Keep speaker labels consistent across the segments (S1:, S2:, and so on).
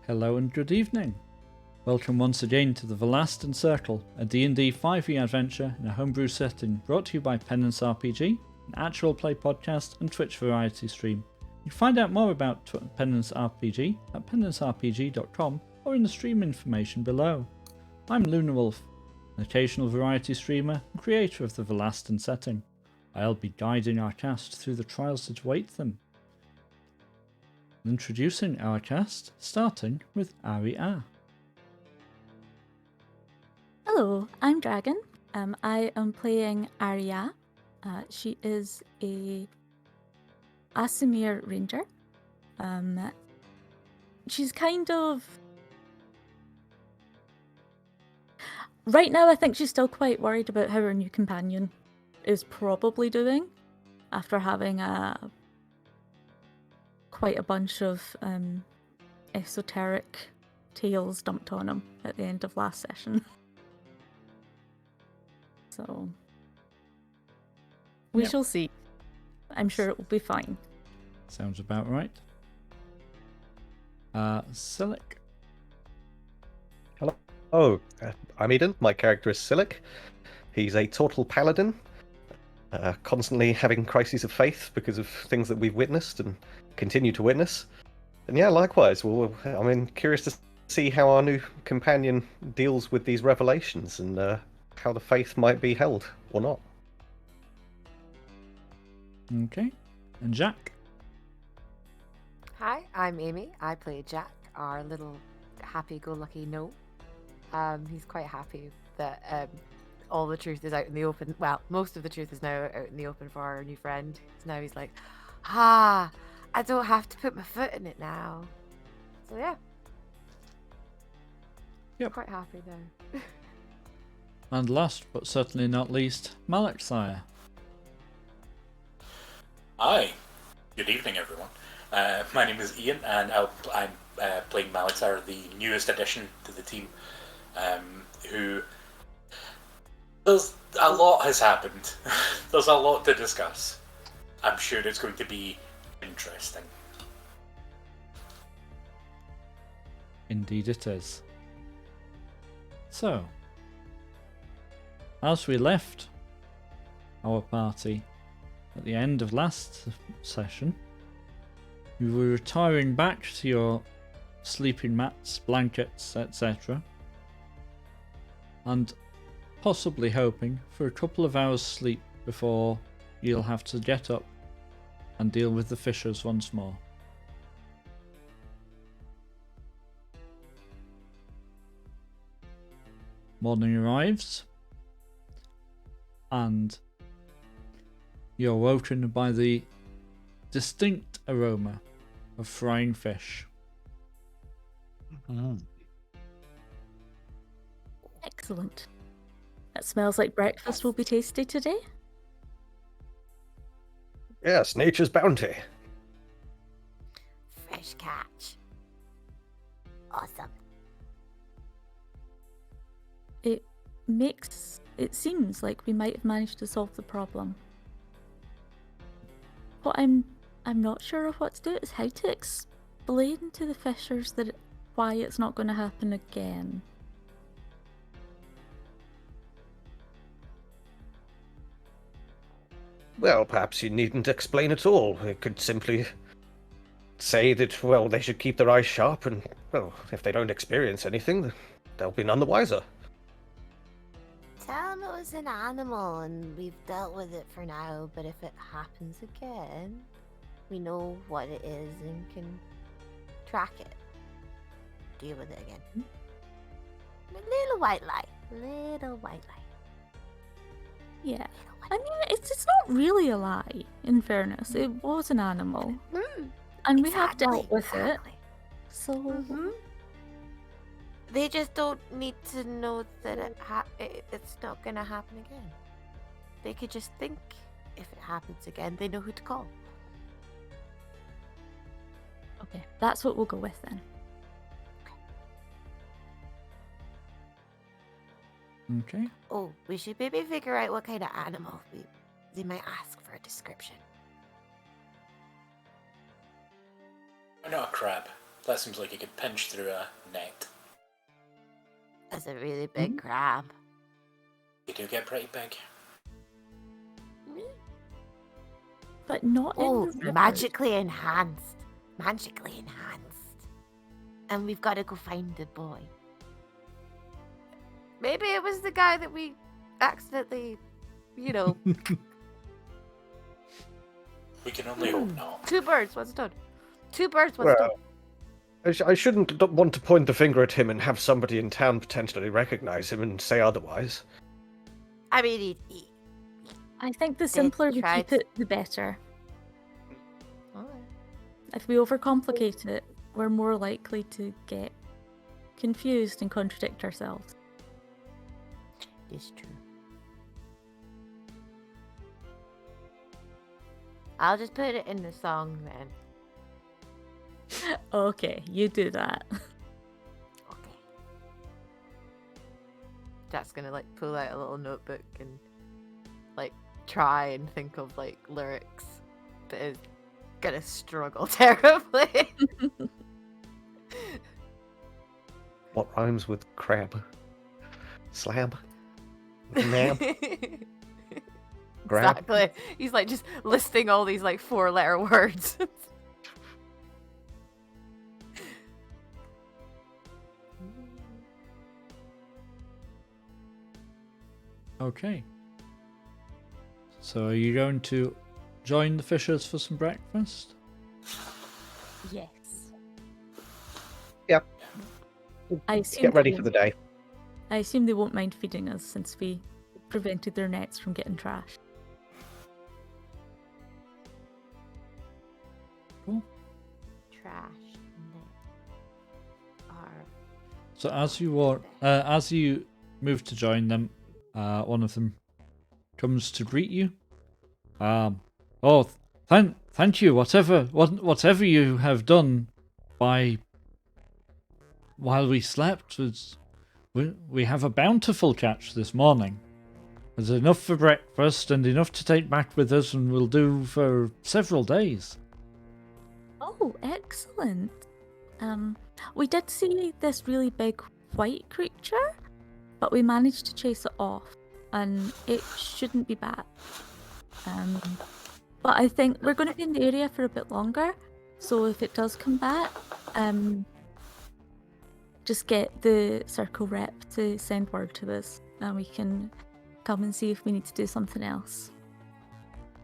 S1: Hello and good evening. Welcome once again to the Varlastan Circle, a D&D 5e adventure in a homebrew setting brought to you by Penance RPG, an actual play podcast and Twitch variety stream. You can find out more about Penance RPG at penancerpg.com or in the stream information below. I'm Lunrwolf, an occasional variety streamer and creator of the Varlastan setting. I'll be guiding our cast through the trials that await them. Introducing our cast, starting with Aria.
S2: Hello, I'm Dragon. I am playing Aria. She is a Asimir ranger. She's kind of... Right now, I think she's still quite worried about how her new companion is probably doing after having quite a bunch of esoteric tales dumped on him at the end of last session. So we shall see. I'm sure it will be fine.
S1: Sounds about right. Silic.
S3: Hello, I'm Eden. My character is Silic. He's a total paladin, constantly having crises of faith because of things that we've witnessed and continue to witness. And yeah, likewise, I'm curious to see how our new companion deals with these revelations and how the faith might be held or not.
S1: Okay. And Jack?
S4: Hi, I'm Amy. I play Jack, our little happy-go-lucky gnome. He's quite happy that all the truth is out in the open. Well, most of the truth is now out in the open for our new friend. So now he's like, I don't have to put my foot in it now. So yeah.
S1: Yep.
S4: Quite happy now.
S1: And last but certainly not least, Malexire.
S5: Hi, good evening everyone. My name is Ian and I'm playing Malexire, the newest addition to the team, who... A lot has happened. There's a lot to discuss. I'm sure it's going to be interesting.
S1: Indeed it is. So, as we left our party at the end of last session, you were retiring back to your sleeping mats, blankets, etc. and possibly hoping for a couple of hours sleep before you'll have to get up and deal with the fishers once more. Morning arrives, and you're woken by the distinct aroma of frying fish.
S2: Excellent. That smells like breakfast will be tasty today.
S3: Yes, nature's bounty.
S4: Fresh catch. Awesome.
S2: It seems like we might have managed to solve the problem. What I'm not sure of what to do is how to explain to the fishers why it's not going to happen again.
S3: Well, perhaps you needn't explain at all. You could simply say that, well, they should keep their eyes sharp and, well, if they don't experience anything, they'll be none the wiser.
S4: Tell them it was an animal and we've dealt with it for now, but if it happens again, we know what it is and can track it. Deal with it again. A little white lie. Little white lie.
S2: Yeah. I mean, it's not really a lie, in fairness. It was an animal. And we have dealt with it. So...
S4: They just don't need to know that it's not going to happen again. They could just think if it happens again, they know who to call.
S2: Okay, that's what we'll go with then.
S1: Okay.
S4: Oh, we should maybe figure out what kind of animal they might ask for a description.
S5: Why not a crab? That seems like it could pinch through a net.
S4: That's a really big crab.
S5: They do get pretty big.
S2: But not in the river.
S4: Magically enhanced. Magically enhanced. And we've got to go find the boy. Maybe it was the guy that we accidentally,
S5: We can only hope not.
S4: 2 birds, one stone. 2 birds, one stone.
S3: I shouldn't want to point the finger at him and have somebody in town potentially recognize him and say otherwise.
S4: I mean,
S2: I think the simpler we
S4: tried.
S2: keep it, the better. If we overcomplicate it, we're more likely to get confused and contradict ourselves.
S4: It's true. I'll just put it in the song then.
S2: Okay, you do that.
S4: Okay. Jack's gonna pull out a little notebook and try and think of lyrics, but is gonna struggle terribly.
S3: What rhymes with crab? Slab? Nab? Grab?
S4: Exactly. He's just listing all these 4-letter words.
S1: Okay. So are you going to join the fishers for some breakfast?
S2: Yes.
S3: Yep.
S2: I assume
S3: Get ready
S2: they
S3: for the
S2: won't-
S3: day.
S2: I assume they won't mind feeding us since we prevented their nets from getting trashed.
S4: Trash. Are
S1: So as you move to join them, one of them comes to greet you. Thank you. Whatever you have done while we slept was, we have a bountiful catch this morning. There's enough for breakfast and enough to take back with us, and we'll do for several days.
S2: Oh, excellent. We did see this really big white creature, but we managed to chase it off, and it shouldn't be back. But I think we're going to be in the area for a bit longer, so if it does come back, just get the circle rep to send word to us, and we can come and see if we need to do something else.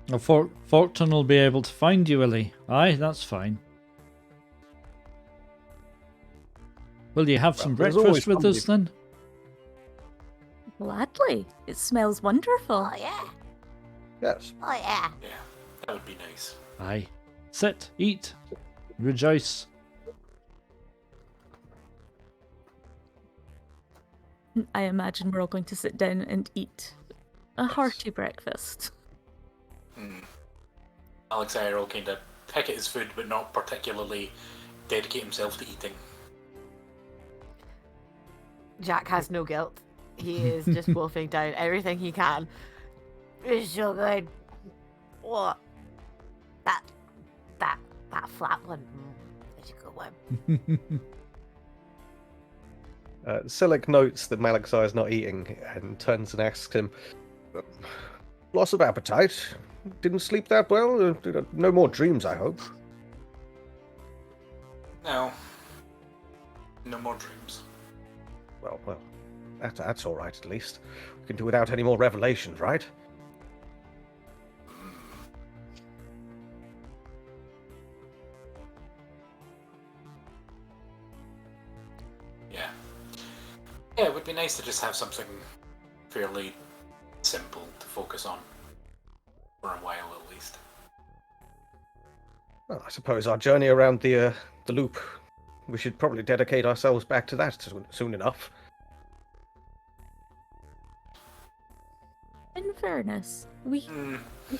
S1: Forkton will be able to find you, Willie. Aye, that's fine. Will you have some
S3: there's always
S1: breakfast with us then?
S2: Gladly. It smells wonderful.
S4: Oh yeah.
S3: Yes.
S4: Oh yeah.
S5: Yeah, that would be nice.
S1: Aye. Sit, eat, rejoice.
S2: I imagine we're all going to sit down and eat a hearty breakfast.
S5: Alexander will kind of pick at his food, but not particularly dedicate himself to eating.
S4: Jack has no guilt. He is just wolfing down everything he can. It's so good. What? That flat one. It's a good one.
S3: Silic notes that Malixar is not eating and turns and asks him, "Loss of appetite? Didn't sleep that well? No more dreams, I hope."
S5: No. No more dreams.
S3: Well, that's all right at least. We can do without any more revelations, right?
S5: Yeah. Yeah, it would be nice to just have something fairly simple to focus on. For a while, at least.
S3: Well, I suppose our journey around the loop, we should probably dedicate ourselves back to that soon enough.
S2: In fairness, we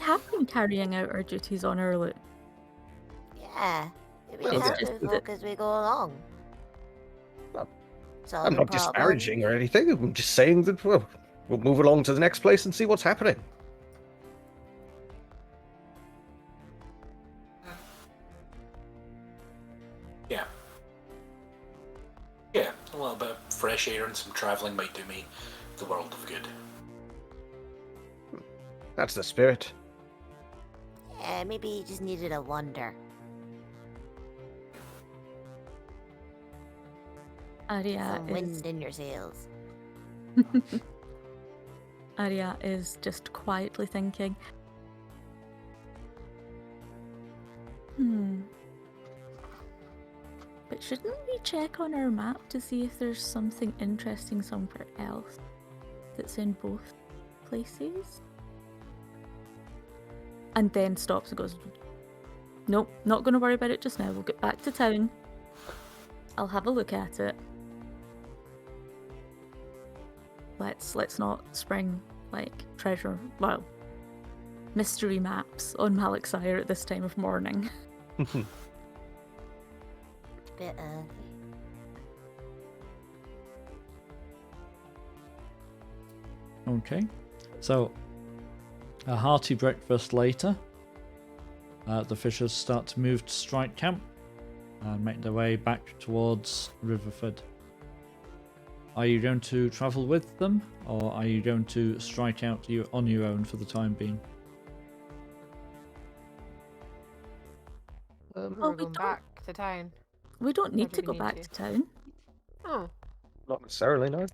S2: have been carrying out our duties on our loop.
S4: Yeah. We
S3: Well,
S4: have
S2: yeah.
S4: to look as we go along.
S3: Well,
S4: Solve
S3: I'm
S4: a
S3: not
S4: problem.
S3: disparaging or anything. I'm just saying that we'll move along to the next place and see what's happening.
S5: Yeah. A little bit of fresh air and some travelling might do me the world of good.
S3: That's the spirit.
S6: Yeah, maybe you just needed a wander.
S2: Arya
S6: Some wind in your sails.
S2: Arya is just quietly thinking. But shouldn't we check on our map to see if there's something interesting somewhere else that's in both places? And then stops and goes, nope, not going to worry about it just now. We'll get back to town. I'll have a look at it. Let's not spring mystery maps on Malixire at this time of morning.
S6: Bit early.
S1: Okay, so a hearty breakfast later, the fishers start to move to strike camp and make their way back towards Riverford. Are you going to travel with them, or are you going to strike out on your own for the time being?
S4: We're
S2: we
S4: going
S2: don't-
S4: back to town.
S2: We don't need
S4: do
S2: to
S4: we
S2: go
S4: need
S2: back
S4: to?
S2: to town.
S4: Oh,
S3: Not necessarily, no.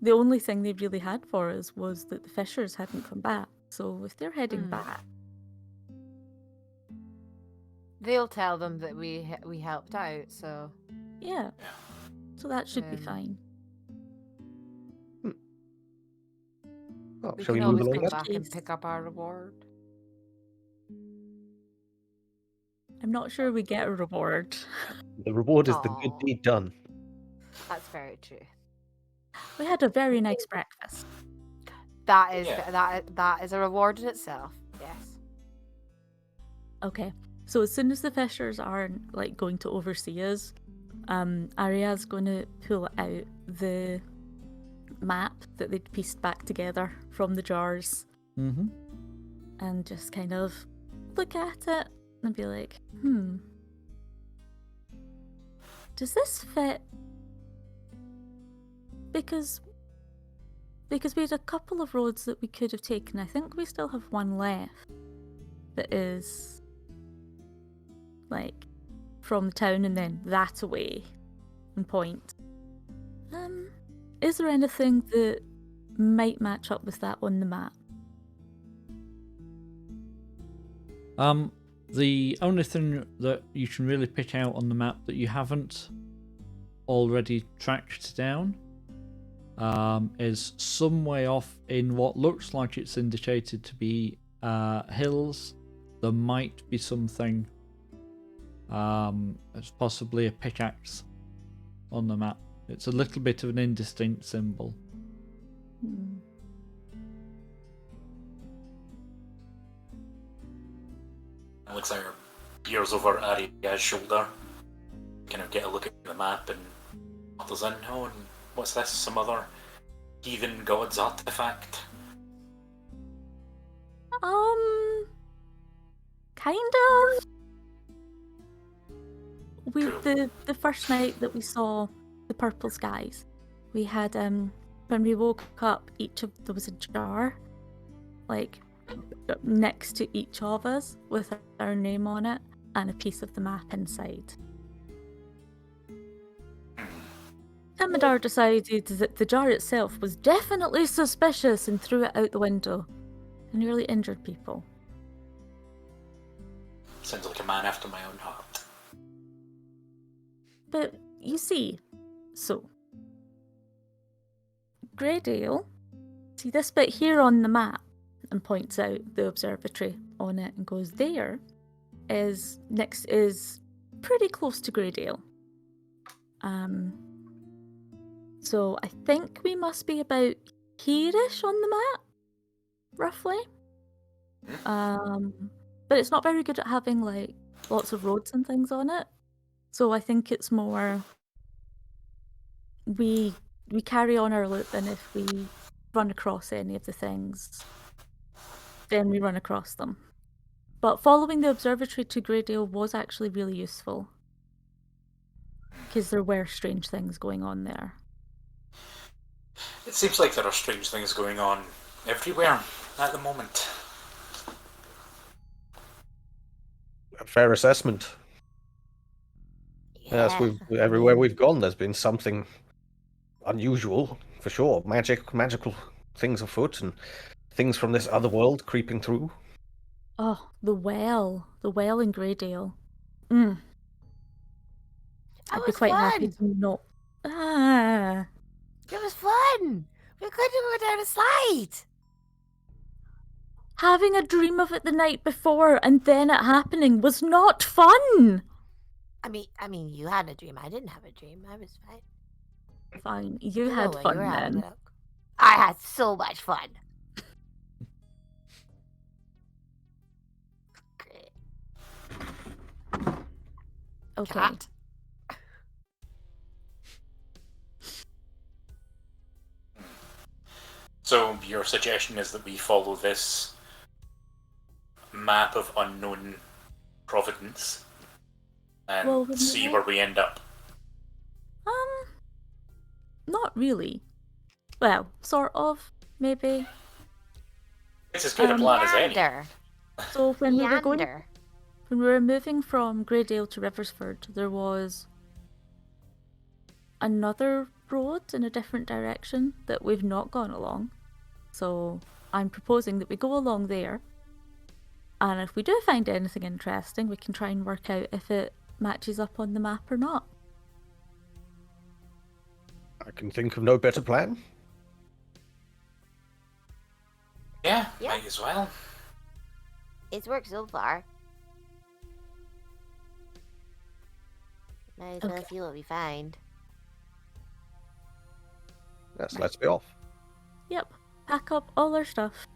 S2: The only thing they really had for us was that the fishers hadn't come back. So if they're heading back,
S4: they'll tell them that we helped out. So
S2: yeah. So that should be
S4: Um,
S2: fine.
S3: Well,
S4: we
S3: shall we
S4: can
S3: move
S4: always
S3: along
S4: come
S3: then?
S4: back and pick up our reward.
S2: I'm not sure we get a reward.
S3: The reward is the good
S4: Aw.
S3: deed done.
S4: That's very true.
S2: We had a very nice breakfast.
S4: That is
S5: Yeah.
S4: that is a reward in itself. Yes.
S2: Okay. So as soon as the fishers are going to oversee us, Arya's going to pull out the map that they'd pieced back together from the jars
S1: Mm-hmm.
S2: and just kind of look at it and be like, does this fit? Because we had a couple of roads that we could have taken. I think we still have one left that is from town and then that away and point. Is there anything that might match up with that on the map?
S1: The only thing that you can really pick out on the map that you haven't already tracked down is some way off in what looks like it's indicated to be hills. There might be something, it's possibly a pickaxe on the map. It's a little bit of an indistinct symbol.
S5: Alexander peers over Arya's shoulder, kind of get a look at the map and what there's in. Oh, and what's this? Some other heathen god's artifact?
S2: Kind of. The first night that we saw the purple skies, we had when we woke up, there was a jar, next to each of us with our name on it and a piece of the map inside. Amadar decided that the jar itself was definitely suspicious and threw it out the window and nearly injured people.
S5: Sounds like a man after my own heart.
S2: But you see, so Greydale, see this bit here on the map, and points out the observatory on it and goes, there is pretty close to Greydale. So I think we must be about here-ish on the map, roughly. But it's not very good at having lots of roads and things on it. So I think it's more we carry on our loop, and if we run across any of the things, then we run across them. But following the observatory to Greydale was actually really useful. Because there were strange things going on there.
S5: It seems like there are strange things going on everywhere at the moment.
S3: A fair assessment. Yes, everywhere we've gone, there's been something unusual, for sure. Magical things afoot, and things from this other world creeping through.
S2: Oh, the well in Greydale. I'd be
S4: was
S2: quite happy
S4: fun.
S2: to not. Ah,
S4: It was fun. We couldn't go down a slide.
S2: having a dream of it the night before and then it happening was not fun.
S6: I mean, you had a dream. I didn't have a dream. I was fine.
S2: Fine, you
S6: know
S2: had
S6: what
S2: fun
S6: you were having,
S2: then.
S6: Luke. I had so much fun. Great.
S2: Okay.
S4: Cat.
S5: So your suggestion is that we follow this map of unknown providence and
S2: Well, then
S5: see
S2: we-
S5: where we end up.
S2: Not really. Well, sort of, maybe.
S5: It's as good a plan as any.
S6: Meander.
S2: So when we
S6: Meander.
S2: were moving from Greydale to Riversford, there was another road in a different direction that we've not gone along. So I'm proposing that we go along there. And if we do find anything interesting, we can try and work out if it matches up on the map or not.
S3: I can think of no better plan.
S5: Yeah,
S6: Yeah.
S5: might as well.
S6: It's worked so far. Might as well
S2: Okay.
S6: see what we find.
S3: Yes, let's be off.
S2: Yep, pack up all our stuff.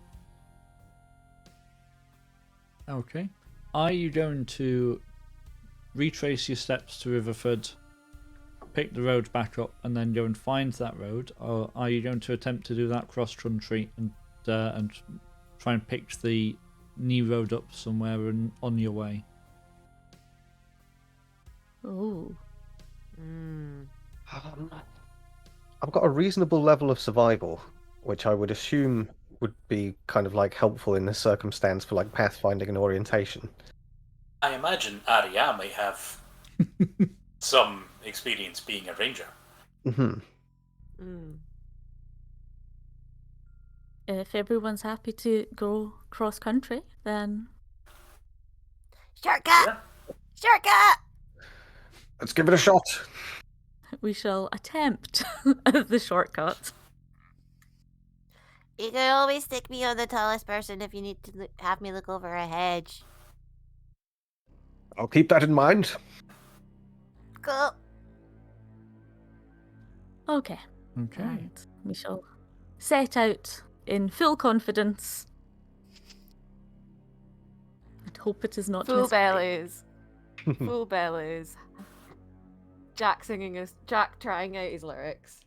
S1: Okay. Are you going to retrace your steps to Riverford, pick the road back up, and then go and find that road, or are you going to attempt to do that cross country and try and pick the new road up somewhere on your way?
S2: Ooh.
S3: I've got a reasonable level of survival, which I would assume would be kind of like helpful in this circumstance for like pathfinding and orientation.
S5: I imagine Arya might have some experience being a ranger.
S2: If everyone's happy to go cross country, then
S6: Shortcut! Shortcut!
S3: Let's give it a shot.
S2: we shall attempt the shortcut.
S6: You can always stick me on the tallest person if you need to have me look over a hedge.
S3: I'll keep that in mind.
S6: Cool.
S2: Okay.
S1: Okay.
S2: And we shall set out in full confidence and hope it is not
S4: Full
S2: misguided.
S4: bellies. Full bellies. Jack trying out his lyrics,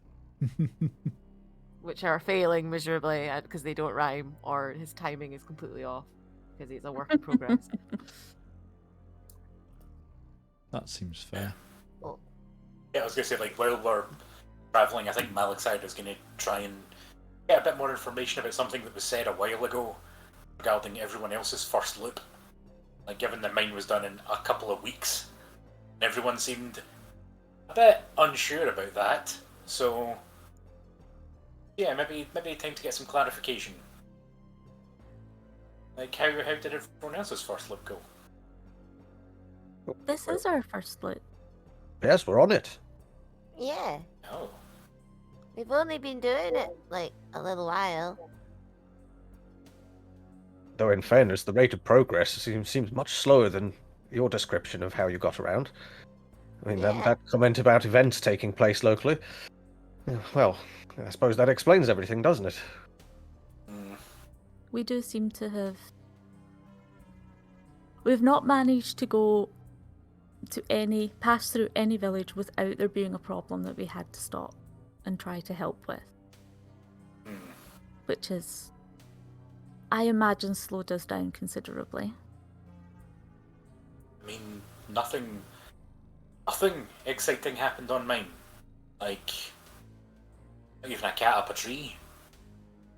S4: which are failing miserably because they don't rhyme or his timing is completely off because he's a work in progress.
S1: That seems fair.
S5: Yeah, I was going to say, like, while we're travelling, I think Malachide is going to try and get a bit more information about something that was said a while ago regarding everyone else's first loop. Like, given that mine was done in a couple of weeks, and everyone seemed a bit unsure about that. So, yeah, maybe time to get some clarification. Like, how did everyone else's first loop go?
S2: This is our first loop.
S3: Yes, we're on it.
S6: Yeah.
S5: Oh.
S6: We've only been doing it, like, a little while.
S3: Though in fairness, the rate of progress seems much slower than your description of how you got around. I mean,
S6: Yeah.
S3: that comment about events taking place locally, well, I suppose that explains everything, doesn't it?
S2: We do seem to have... We've not managed to go to pass through any village without there being a problem that we had to stop and try to help with. Which is, I imagine, slowed us down considerably.
S5: I mean, nothing nothing exciting happened on mine. Like, not even a cat up a tree.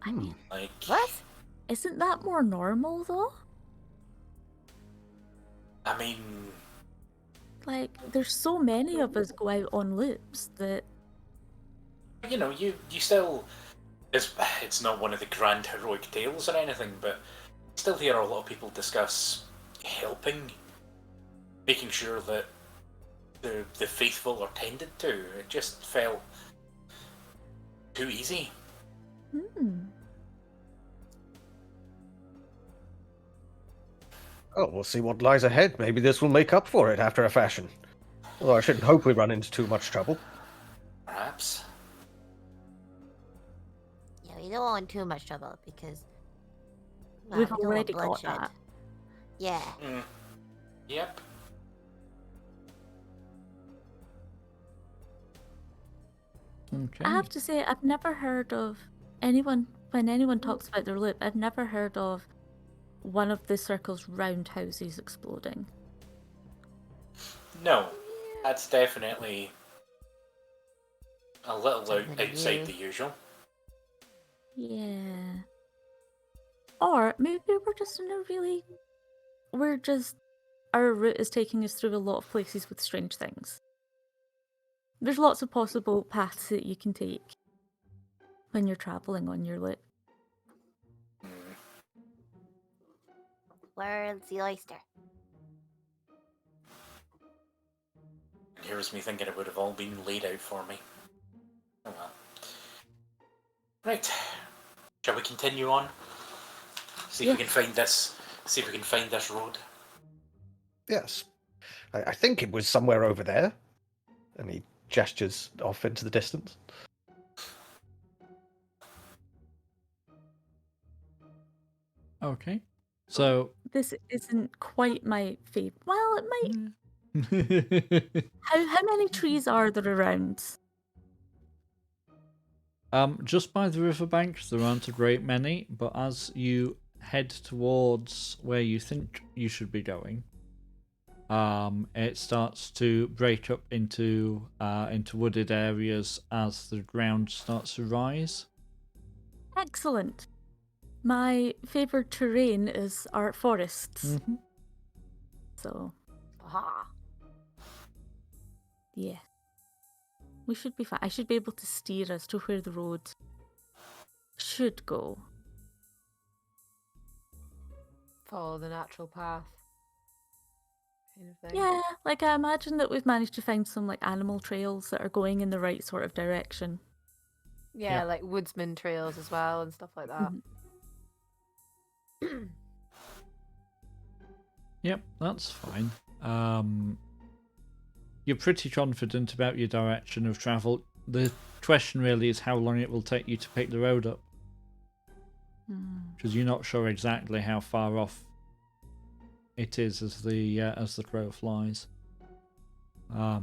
S2: I mean,
S5: Like,
S4: What?
S2: isn't that more normal though?
S5: I mean,
S2: Like, there's so many of us go out on loops that
S5: you know, you still, it's not one of the grand heroic tales or anything, but you still hear a lot of people discuss helping, making sure that the faithful are tended to. It just felt too easy.
S3: Oh, we'll see what lies ahead. Maybe this will make up for it after a fashion. Although I shouldn't hope we run into too much trouble.
S5: Perhaps.
S6: Yeah, we don't want too much trouble because well,
S2: we've
S6: we don't want
S2: already got
S6: bloodshed.
S2: that.
S6: Yeah.
S5: Yep.
S1: Okay.
S2: I have to say, I've never heard of anyone, when anyone talks about their loop, I've never heard of one of the circle's roundhouses exploding.
S5: No, that's definitely a little
S4: Something
S5: outside
S4: new.
S5: the usual.
S2: Yeah. Or maybe we're just in a really. Our route is taking us through a lot of places with strange things. There's lots of possible paths that you can take when you're travelling on your loop.
S6: Where's the oyster?
S5: Here's me thinking it would have all been laid out for me. Oh well. Right. Shall we continue on? See if we can find this. See if we can find this road.
S3: Yes. I think it was somewhere over there. And he gestures off into the distance.
S1: Okay. So.
S2: This isn't quite my favourite. Well, it might. How many trees are there around?
S1: Just by the riverbank, there aren't a great many, but as you head towards where you think you should be going, it starts to break up into wooded areas as the ground starts to rise.
S2: Excellent. My favourite terrain is our forests.
S1: Mm-hmm.
S2: So,
S4: Aha.
S2: yeah. We should be fine. I should be able to steer us to where the road should go.
S4: Follow the natural path. Kind of thing.
S2: Yeah, like I imagine that we've managed to find some like animal trails that are going in the right sort of direction.
S4: Yeah,
S1: Yeah.
S4: like woodsman trails as well and stuff like that.
S1: Yep, that's fine. You're pretty confident about your direction of travel. The question really is how long it will take you to pick the road up, because you're not sure exactly how far off it is as the crow flies. But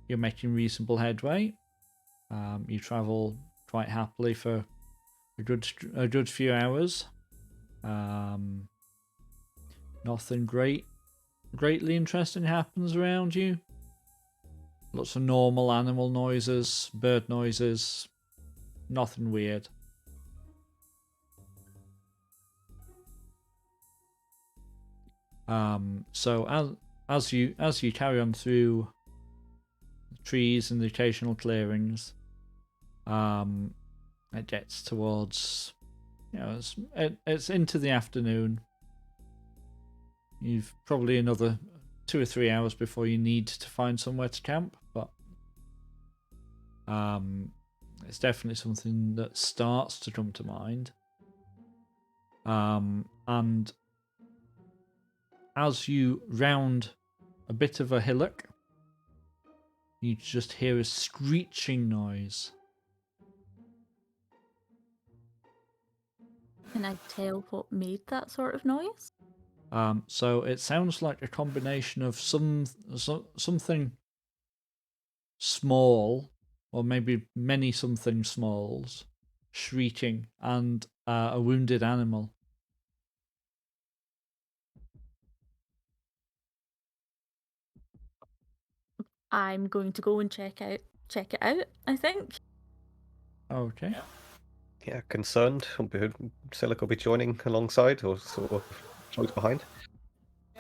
S1: you're making reasonable headway. You travel quite happily for a good few hours. Nothing greatly interesting happens around you. Lots of normal animal noises, bird noises, nothing weird. So as you carry on through the trees and the occasional clearings, it gets towards, it's into the afternoon. You've probably another 2 or 3 hours before you need to find somewhere to camp, but it's definitely something that starts to come to mind. And as you round a bit of a hillock, you just hear a screeching noise.
S2: Can I tell what made that sort of noise?
S1: So it sounds like a combination of something small, or maybe many something smalls, shrieking, and a wounded animal.
S2: I'm going to go and check it out, I think.
S1: Okay.
S5: Yeah.
S3: Yeah, concerned. Silic will be joining alongside or sort of close behind.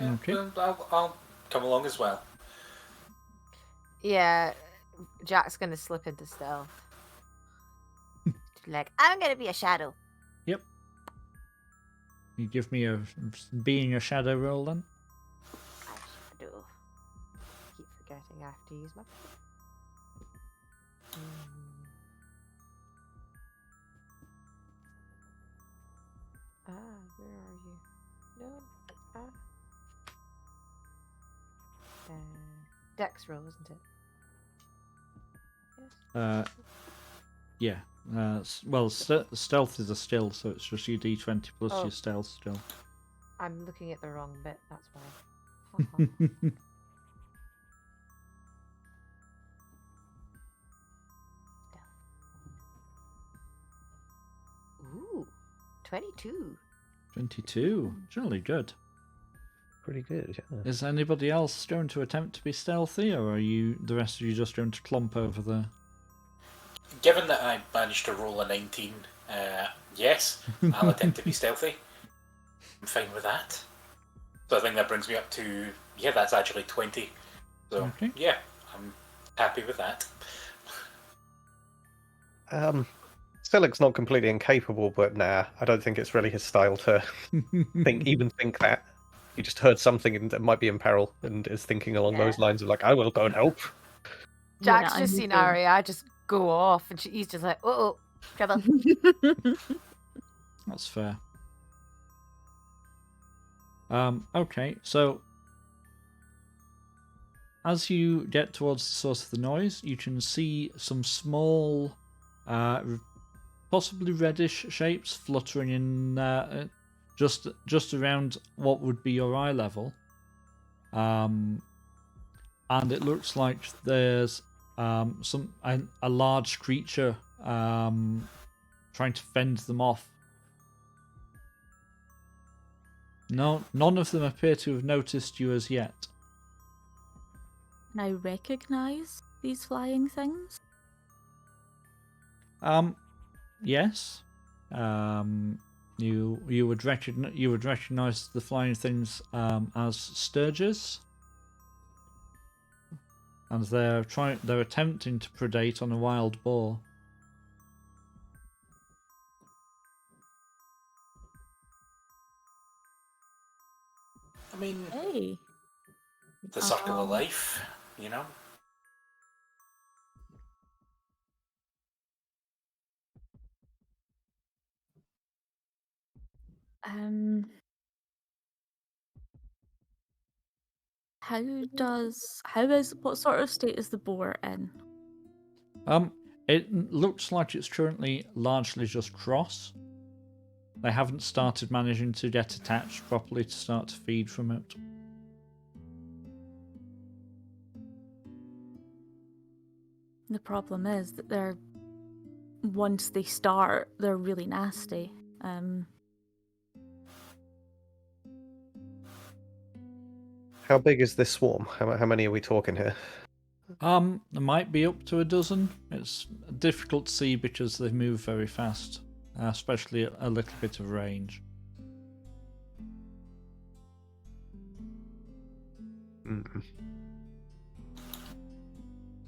S5: Yeah,
S1: Okay.
S5: I'll come along as well.
S4: Yeah, Jack's gonna slip into stealth.
S6: Like, I'm gonna be a shadow.
S1: Yep. You give me a being a shadow roll then.
S4: I shadow. Keep forgetting I have to use my. Where are you? No. Dex roll, isn't it? Yes.
S1: Yeah. Well, stealth is a still, so it's just your d20 plus
S4: Oh.
S1: your stealth still.
S4: I'm looking at the wrong bit. That's why. Ooh, 22.
S1: 22. Jolly good.
S3: Pretty good, yeah.
S1: Is anybody else going to attempt to be stealthy, or are the rest of you just going to clump over there?
S5: Given that I managed to roll a 19, yes, I'll attempt to be stealthy. I'm fine with that. So I think that brings me up to, yeah, that's actually 20. So,
S1: Okay.
S5: yeah, I'm happy with that.
S3: Silic's not completely incapable, but nah, I don't think it's really his style to think that. He just heard something that might be in peril and is thinking along those lines of like, I will go and help.
S4: Jack's
S2: Yeah,
S4: just
S2: I'm
S4: seen
S2: the same.
S4: Aria just go off, and he's just like, oh, trouble.
S1: That's fair. Okay, so as you get towards the source of the noise, you can see some small, possibly reddish shapes fluttering in just around what would be your eye level. And it looks like there's a large creature trying to fend them off. No, none of them appear to have noticed you as yet.
S2: Can I recognize these flying things?
S1: Yes. You would recognize the flying things as Stirges, and they're attempting to predate on a wild boar.
S5: I mean,
S2: Hey.
S5: the circle of life, you know?
S2: What sort of state is the boar in?
S1: It looks like it's currently largely just cross. They haven't started managing to get attached properly to start to feed from it.
S2: The problem is that once they start, they're really nasty.
S3: How big is this swarm? How many are we talking here?
S1: There might be up to a dozen. It's difficult to see because they move very fast, especially at a little bit of range.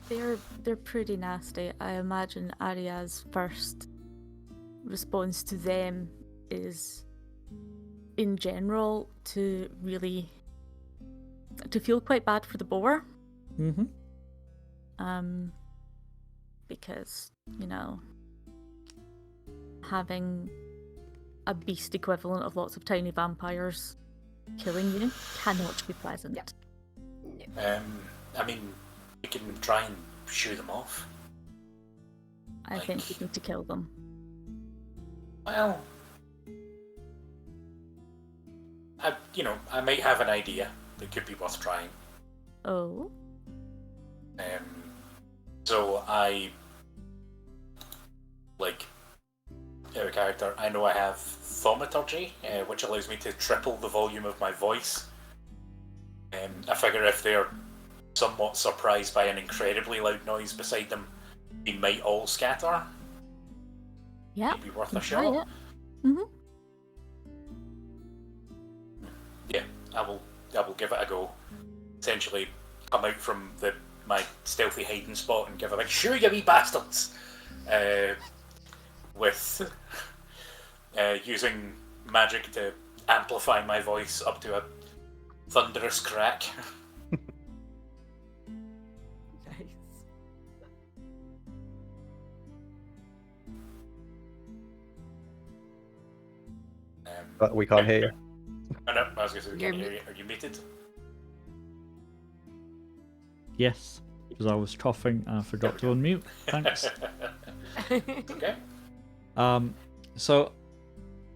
S2: They're pretty nasty. I imagine Arya's first response to them is, in general, to feel quite bad for the boar.
S1: Mm-hmm.
S2: Because, having a beast equivalent of lots of tiny vampires killing you cannot be pleasant.
S4: Yep.
S5: I mean, we can try and shoo them off.
S2: I think we need to kill them.
S5: Well, I might have an idea that could be worth trying.
S2: Oh?
S5: So I, a character, I know I have thaumaturgy, which allows me to triple the volume of my voice. I figure if they're somewhat surprised by an incredibly loud noise beside them, they might all scatter.
S2: Yeah.
S5: Maybe worth a
S2: can try
S5: shot.
S2: it. Mm-hmm.
S5: Yeah, I will give it a go. Essentially, come out from my stealthy hiding spot and give a big "shoo, you wee bastards!" With using magic to amplify my voice up to a thunderous crack.
S4: Nice.
S3: But we can't hear you.
S5: Oh, no, I was going to say, we
S4: You're
S5: can't hear you. Are you muted?
S1: Yes, because I was coughing and I forgot to unmute. Thanks.
S5: Okay.
S1: So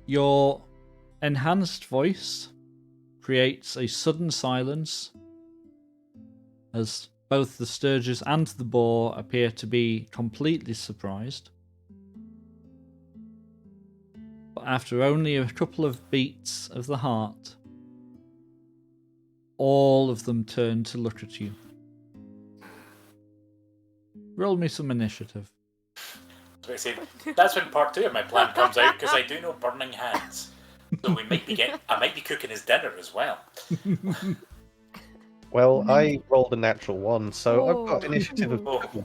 S1: your enhanced voice creates a sudden silence as both the Stirges and the boar appear to be completely surprised. But after only a couple of beats of the heart, all of them turn to look at you. Roll me some initiative.
S5: That's when part 2 of my plan comes out, because I do know burning hands. So I might be cooking his dinner as well.
S3: Well, I rolled a natural 1, so I've got
S4: Oh.
S3: initiative of
S5: Oh.
S3: 2.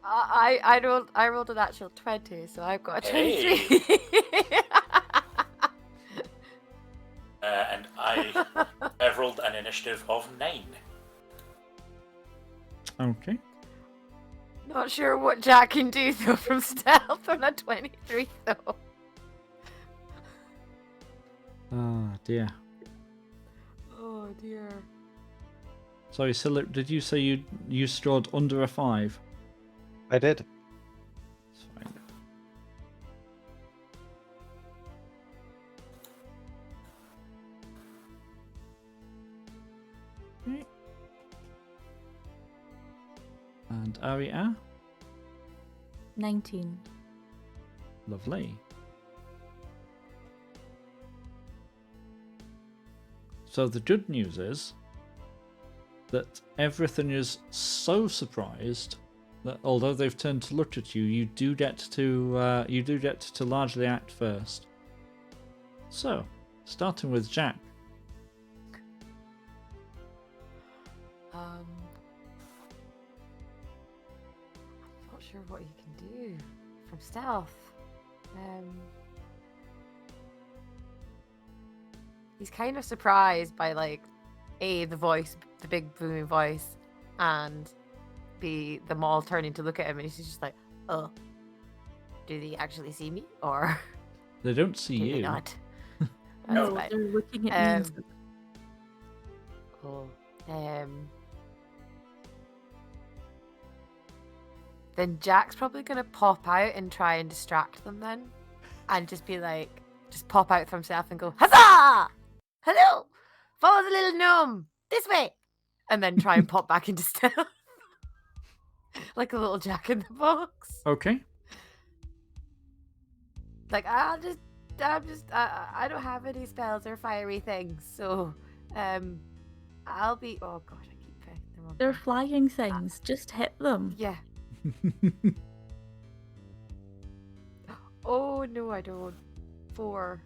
S4: I rolled an actual 20, so I've got a 23.
S5: Hey. And I've rolled an initiative of 9.
S1: Okay.
S4: Not sure what Jack can do though from stealth on a 23 though.
S1: Ah, dear.
S4: Oh dear.
S1: Sorry, Silip, did you say you scored under a 5?
S3: I did.
S1: That's fine. Okay. And Aria?
S2: 19.
S1: Lovely. So the good news is that everything is so surprised that although they've turned to look at you, you do get to largely act first. So, starting with Jack.
S4: I'm not sure what he can do from stealth. He's kind of surprised by like A, the voice, the big booming voice, and B, them all turning to look at him, and he's just like, oh, do they actually see me? Or
S1: They don't see
S4: do they
S1: you.
S4: not?
S2: No,
S4: That's
S2: they're
S4: fine.
S2: looking at me.
S4: Cool. Then Jack's probably gonna pop out and try and distract them then. And just be like, just pop out from himself and go, huzzah! Hello! Follow the little gnome! This way! And then try and pop back into stealth. Like a little Jack in the box.
S1: Okay.
S4: Like, I don't have any spells or fiery things, so, I'll be, oh gosh, I keep pressing the wrong
S2: They're
S4: button.
S2: flying things. Just hit them.
S4: Yeah. Oh no, I don't. 4.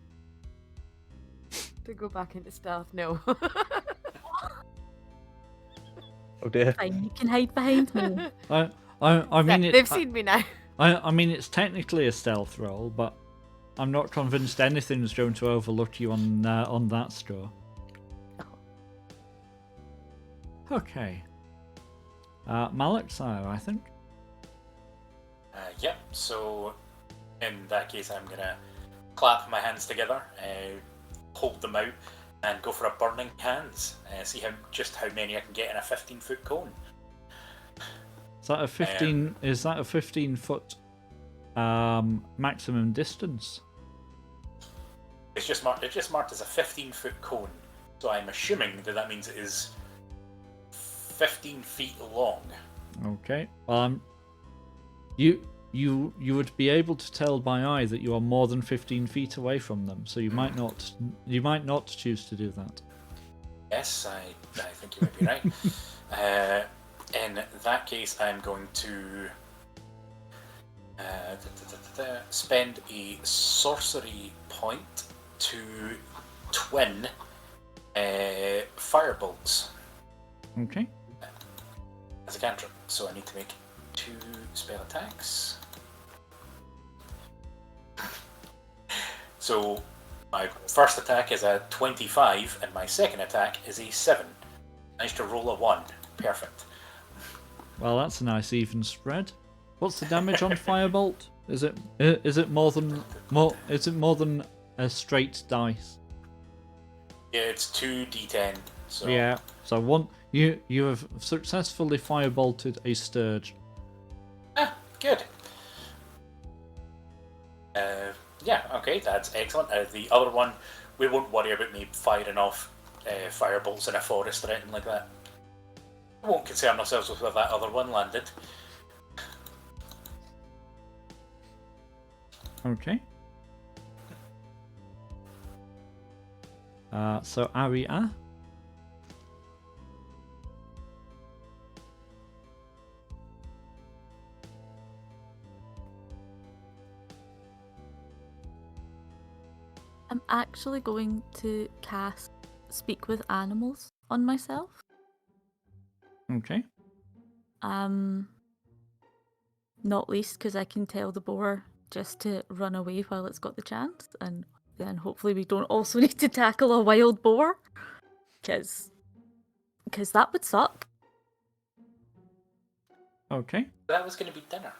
S4: To go back into stealth, no.
S3: Oh dear.
S2: Fine, you can hide behind me.
S1: I mean,
S4: They've seen me now.
S1: I mean, it's technically a stealth roll, but I'm not convinced anything's going to overlook you on that score. Okay. Malakshire, I think.
S5: Yep, so in that case I'm gonna clap my hands together, hold them out, and go for a burning hands. See how many I can get in a 15-foot cone.
S1: Is that a 15? Is that a 15-foot maximum distance?
S5: It's just marked as a 15-foot cone, so I'm assuming that means it is 15 feet long.
S1: Okay. You would be able to tell by eye that you are more than 15 feet away from them, so you might not choose to do that.
S5: Yes, I think you might be right. In that case, I'm going to spend a sorcery point to twin firebolts
S1: Okay.
S5: as a cantrip. So I need to make 2 spell attacks. So my first attack is a 25, and my second attack is a 7. Managed to roll a 1. Perfect.
S1: Well, that's a nice even spread. What's the damage on firebolt? Is it more than a straight dice?
S5: Yeah, it's 2d10. So
S1: Yeah. So you have successfully firebolted a Stirge.
S5: Good. Yeah, okay, that's excellent. The other one, we won't worry about me firing off firebolts in a forest or anything like that. We won't concern ourselves with where that other one landed.
S1: Okay. So Aria.
S2: I'm actually going to cast Speak with Animals on myself.
S1: Okay.
S2: Not least because I can tell the boar just to run away while it's got the chance, and then hopefully we don't also need to tackle a wild boar, because that would suck.
S1: Okay.
S5: That was going to be dinner.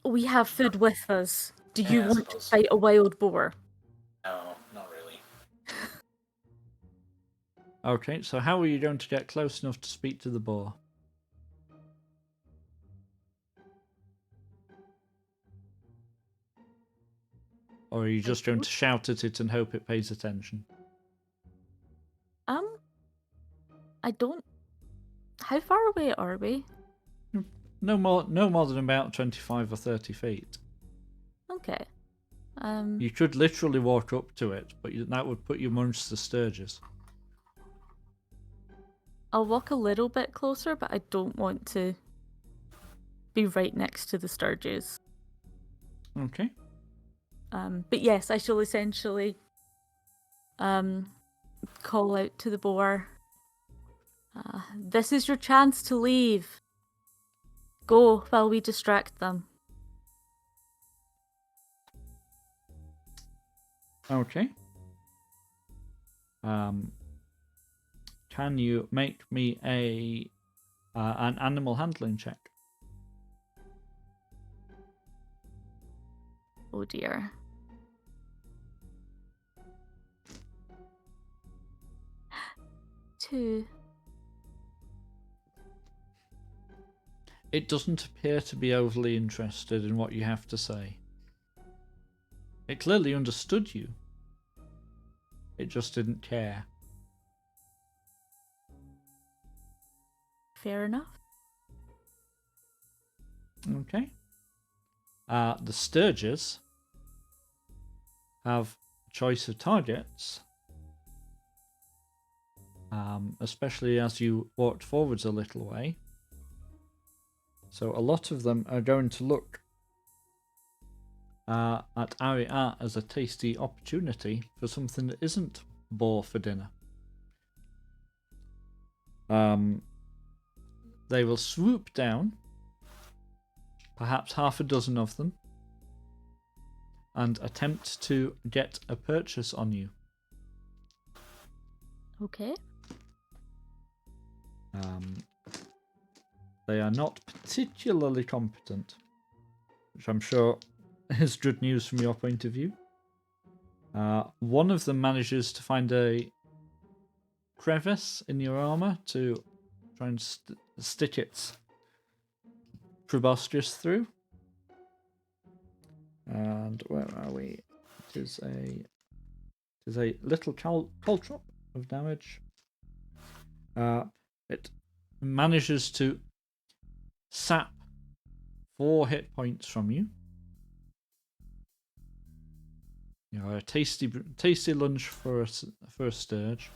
S2: We have food with us. Do you
S5: Yeah, I
S2: want to
S5: suppose.
S2: fight a wild boar?
S5: No, not really.
S1: Okay. So how are you going to get close enough to speak to the boar? Or are you just going to shout at it and hope it pays attention?
S2: I don't. How far away are we?
S1: No more than about 25 or 30 feet.
S2: Okay.
S1: You could literally walk up to it, but that would put you amongst the Stirges.
S2: I'll walk a little bit closer, but I don't want to be right next to the Stirges.
S1: Okay.
S2: But yes, I shall essentially call out to the boar. This is your chance to leave. Go while we distract them.
S1: Okay. Can you make me an animal handling check?
S2: Oh dear. Two.
S1: It doesn't appear to be overly interested in what you have to say. It clearly understood you. It just didn't care.
S2: Fair enough.
S1: Okay. The Stirges have choice of targets, especially as you walked forwards a little way. So a lot of them are going to look at Aria as a tasty opportunity for something that isn't boar for dinner. They will swoop down, perhaps half a dozen of them, and attempt to get a purchase on you.
S2: Okay.
S1: They are not particularly competent, which I'm sure is good news from your point of view. One of them manages to find a crevice in your armor to try and stick its proboscis through. And where are we? It is a little caltrop of damage. It manages to sap 4 hit points from you. You know, a tasty lunch for a Stirge.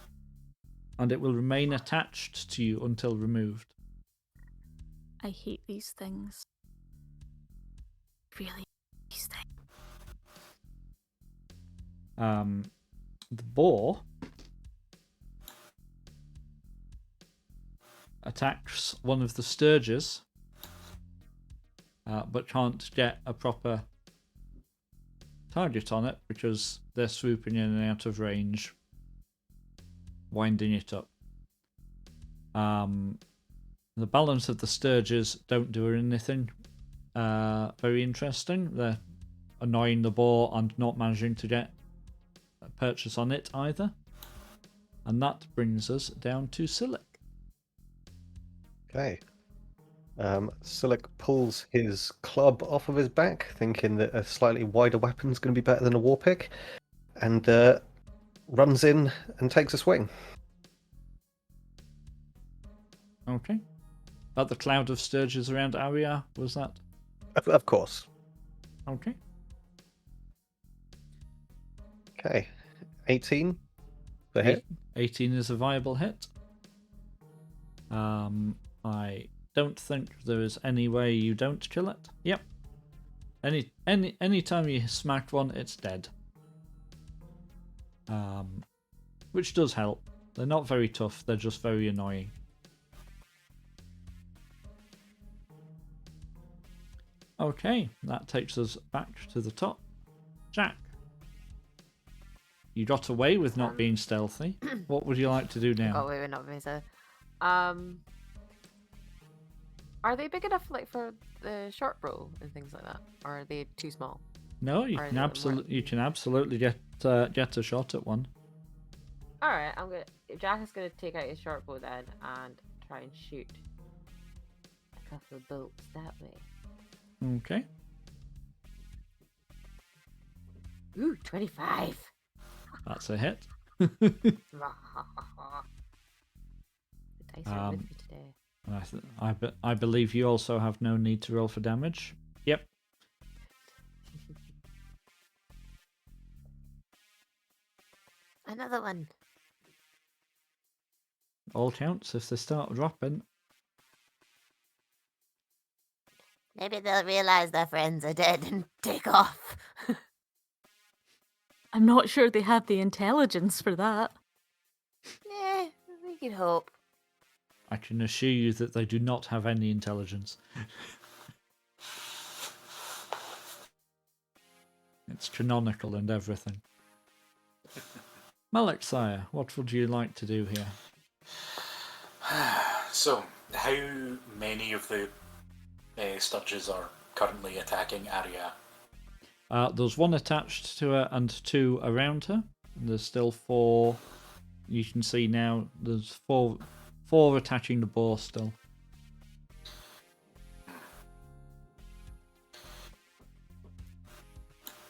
S1: and it will remain attached to you until removed.
S2: I hate these things. Really, these things.
S1: The boar attacks one of the Stirges, but can't get a proper target on it because they're swooping in and out of range, winding it up. The balance of the Stirges don't do anything very interesting. They're annoying the boar and not managing to get a purchase on it either. And that brings us down to Silic.
S3: Okay. Silic pulls his club off of his back, thinking that a slightly wider weapon is going to be better than a war pick, and runs in and takes a swing.
S1: Okay. About the cloud of Stirges around Aria, was that?
S3: Of course.
S1: Okay.
S3: Okay. 18 for hit.
S1: 18 is a viable hit. I don't think there is any way you don't kill it. Yep. Any time you smack one, it's dead. Which does help. They're not very tough, they're just very annoying. Okay, that takes us back to the top. Jack, you got away with not being stealthy. What would you like to do now?
S4: Oh wait, not being so. Are they big enough, like, for the short bow and things like that, or are they too small?
S1: No, you
S4: Or
S1: can
S4: is it
S1: absolutely get a shot at one.
S4: All right, Jack is gonna take out his short bow then and try and shoot a couple of bolts that way.
S1: Okay.
S4: Ooh, 25.
S1: That's a hit.
S4: The dice are with me today.
S1: I believe you also have no need to roll for damage. Yep.
S6: Another one.
S1: All counts if they start dropping.
S6: Maybe they'll realize their friends are dead and take off.
S2: I'm not sure they have the intelligence for that.
S6: We can hope.
S1: I can assure you that they do not have any intelligence. It's canonical and everything. Malexire, what would you like to do here?
S5: So, how many of the Stirges are currently attacking Aria?
S1: There's one attached to her and two around her. There's still four. You can see now there's four attaching the boar still.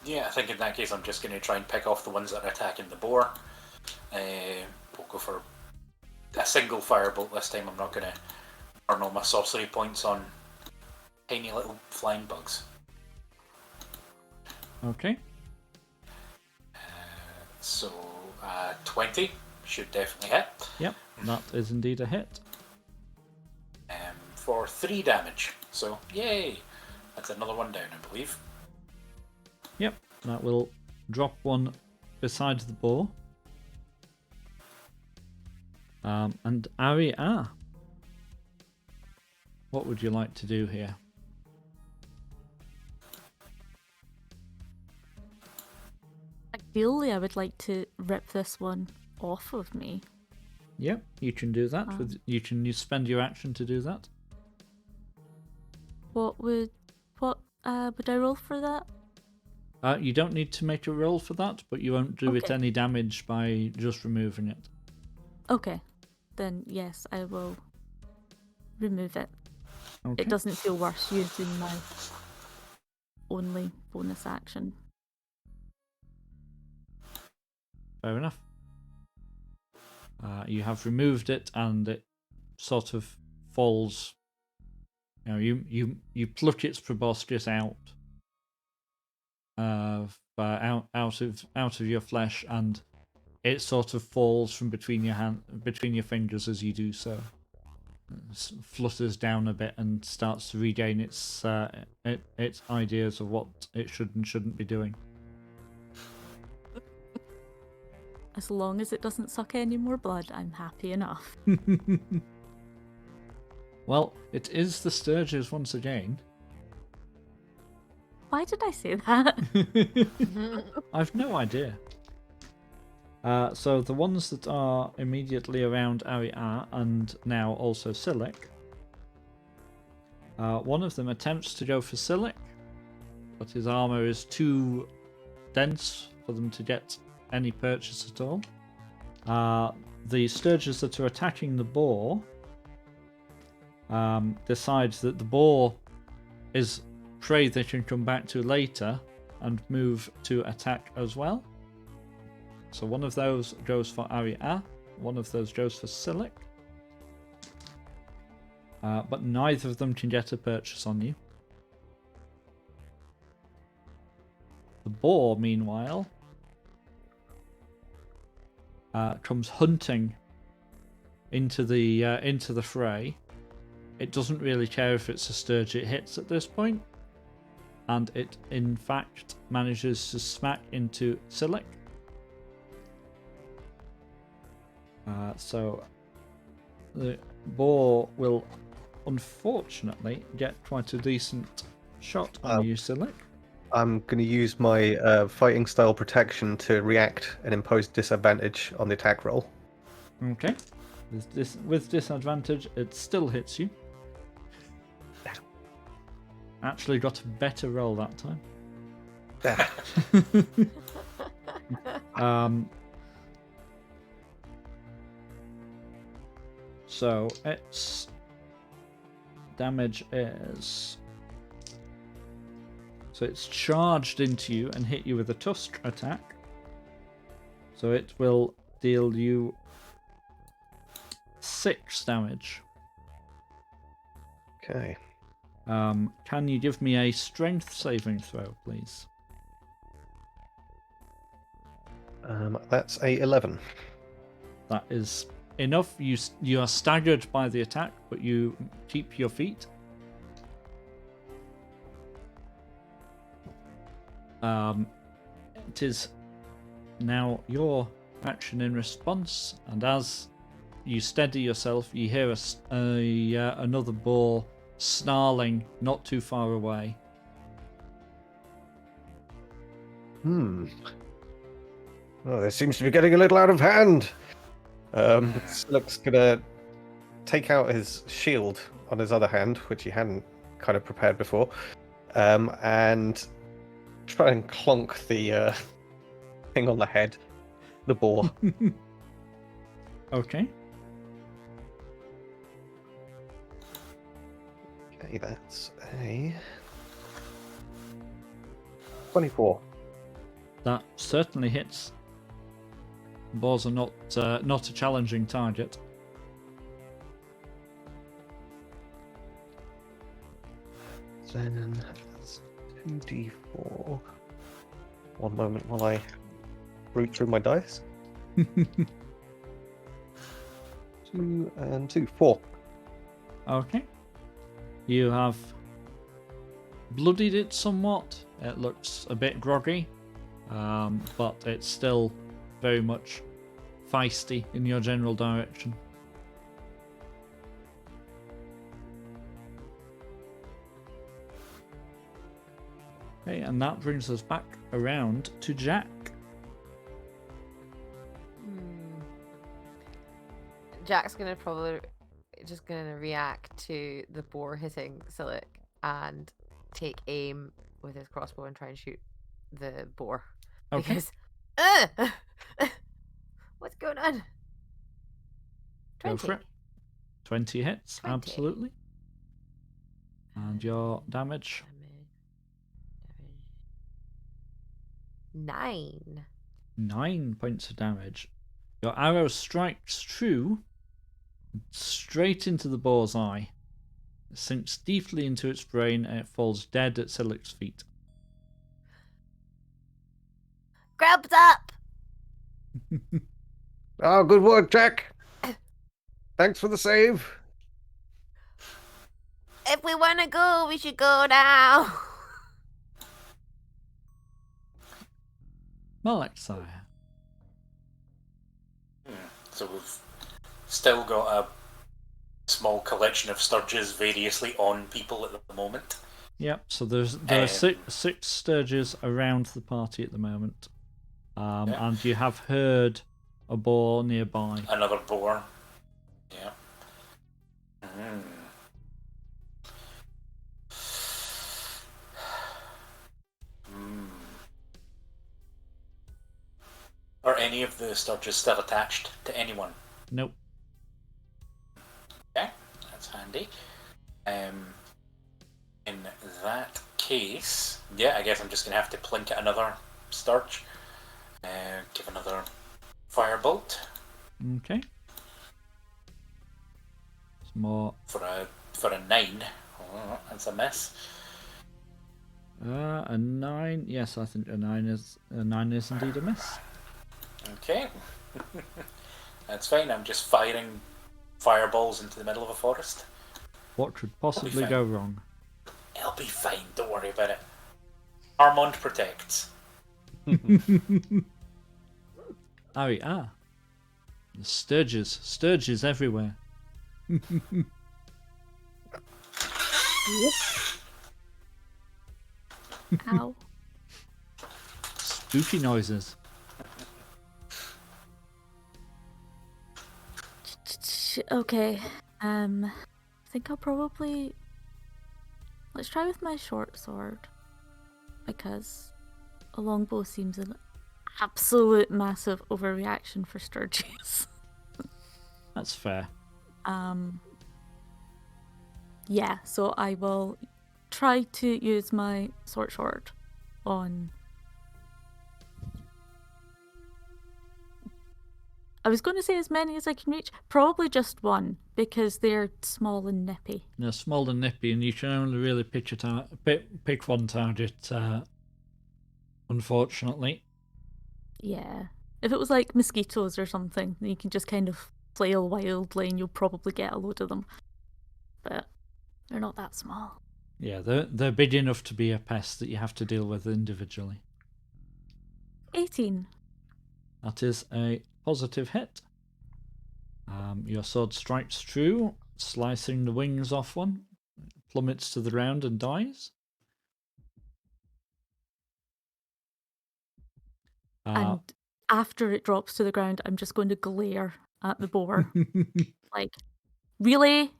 S5: Yeah, I think in that case I'm just going to try and pick off the ones that are attacking the boar. We'll go for a single firebolt this time. I'm not going to earn all my sorcery points on tiny little flying bugs.
S1: Okay.
S5: So 20 should definitely hit.
S1: Yep, that is indeed a hit.
S5: For 3 damage. So yay! That's another one down, I believe.
S1: Yep, that will drop one beside the boar. And Aria, what would you like to do here?
S2: Ideally, I would like to rip this one off of me.
S1: Yep, you can do that. You can spend your action to do that.
S2: What would I roll for that?
S1: You don't need to make a roll for that, but you won't do it
S2: Okay.
S1: any damage by just removing it.
S2: Okay, then yes, I will remove it.
S1: Okay.
S2: It doesn't feel worse using my only bonus action.
S1: Fair enough. You have removed it, and it sort of falls. You know, you pluck its proboscis out of your flesh, and it sort of falls from between your fingers as you do so. It flutters down a bit and starts to regain its ideas of what it should and shouldn't be doing.
S2: As long as it doesn't suck any more blood, I'm happy enough.
S1: Well, it is the Stirges once again.
S2: Why did I say that?
S1: I've no idea. So the ones that are immediately around Ari'a and now also Silic. One of them attempts to go for Silic, but his armor is too dense for them to get any purchase at all. The Stirges that are attacking the boar decides that the boar is prey they can come back to later and move to attack as well. So one of those goes for Ari'a, one of those goes for Silic. But neither of them can get a purchase on you. The boar, meanwhile, comes hunting into the fray. It doesn't really care if it's a Stirge it hits at this point, and it in fact manages to smack into Silic. So the boar will unfortunately get quite a decent shot on you, Silic.
S3: I'm going to use my fighting style protection to react and impose disadvantage on the attack roll.
S1: Okay. With disadvantage, it still hits you. Actually got a better roll that time. So its damage is... So it's charged into you and hit you with a tusk attack. So it will deal you 6 damage.
S3: Okay.
S1: Can you give me a strength saving throw, please?
S3: That's a 11.
S1: That is enough. You are staggered by the attack, but you keep your feet. It is now your action in response, and as you steady yourself, you hear another boar snarling not too far away.
S3: Oh, this seems to be getting a little out of hand. Silic's gonna take out his shield on his other hand, which he hadn't kind of prepared before, and try and clonk the thing on the head, the boar.
S1: Okay.
S3: Okay, that's a 24.
S1: That certainly hits. Boars are not a challenging target.
S3: Then that's 2d4. One moment while I root through my dice. 2 and 2, 4.
S1: Okay. You have bloodied it somewhat. It looks a bit groggy, but it's still very much feisty in your general direction. Okay, and that brings us back around to Jack.
S4: Jack's gonna probably just gonna react to the boar hitting Silic and take aim with his crossbow and try and shoot the boar.
S1: Okay.
S4: Because what's going on?
S1: Go
S4: 20.
S1: for it. 20 hits,
S4: 20.
S1: absolutely. And your damage?
S4: 9.
S1: 9 points of damage. Your arrow strikes true, straight into the boar's eye. It sinks deeply into its brain and it falls dead at Silic's feet.
S6: Grubs up!
S3: Oh, good work, Jack. Thanks for the save.
S6: If we want to go, we should go now.
S1: Malexire.
S5: So we've still got a small collection of Stirges variously on people at the moment.
S1: Yep, so there are six Stirges around the party at the moment. And you have heard a boar nearby.
S5: Another boar. Yeah. Mm. Are any of the Stirges still attached to anyone?
S1: Nope.
S5: Okay, that's handy. In that case, yeah, I guess I'm just going to have to plink at another Stirge. Give another firebolt.
S1: Okay. It's more.
S5: For a 9. Oh, that's a miss.
S1: A 9. Yes, I think a 9 is indeed a miss.
S5: Okay. That's fine. I'm just firing fireballs into the middle of a forest.
S1: What could possibly go wrong?
S5: It'll be fine. Don't worry about it. Armand protects.
S1: The Stirges everywhere.
S2: Ow.
S1: Spooky noises.
S2: Okay. I think I'll probably... Let's try with my short sword. Because a longbow seems an absolute massive overreaction for Stirges.
S1: That's fair.
S2: Yeah, so I will try to use my short sword on... I was going to say as many as I can reach. Probably just one, because they're small and nippy.
S1: They're small and nippy, and you can only really pick one target, unfortunately.
S2: Yeah. If it was like mosquitoes or something, then you can just kind of flail wildly and you'll probably get a load of them. But they're not that small.
S1: Yeah, they're big enough to be a pest that you have to deal with individually.
S2: 18.
S1: That is a positive hit. Your sword strikes true, slicing the wings off one. It plummets to the ground and dies.
S2: And after it drops to the ground, I'm just going to glare at the boar. Like, really?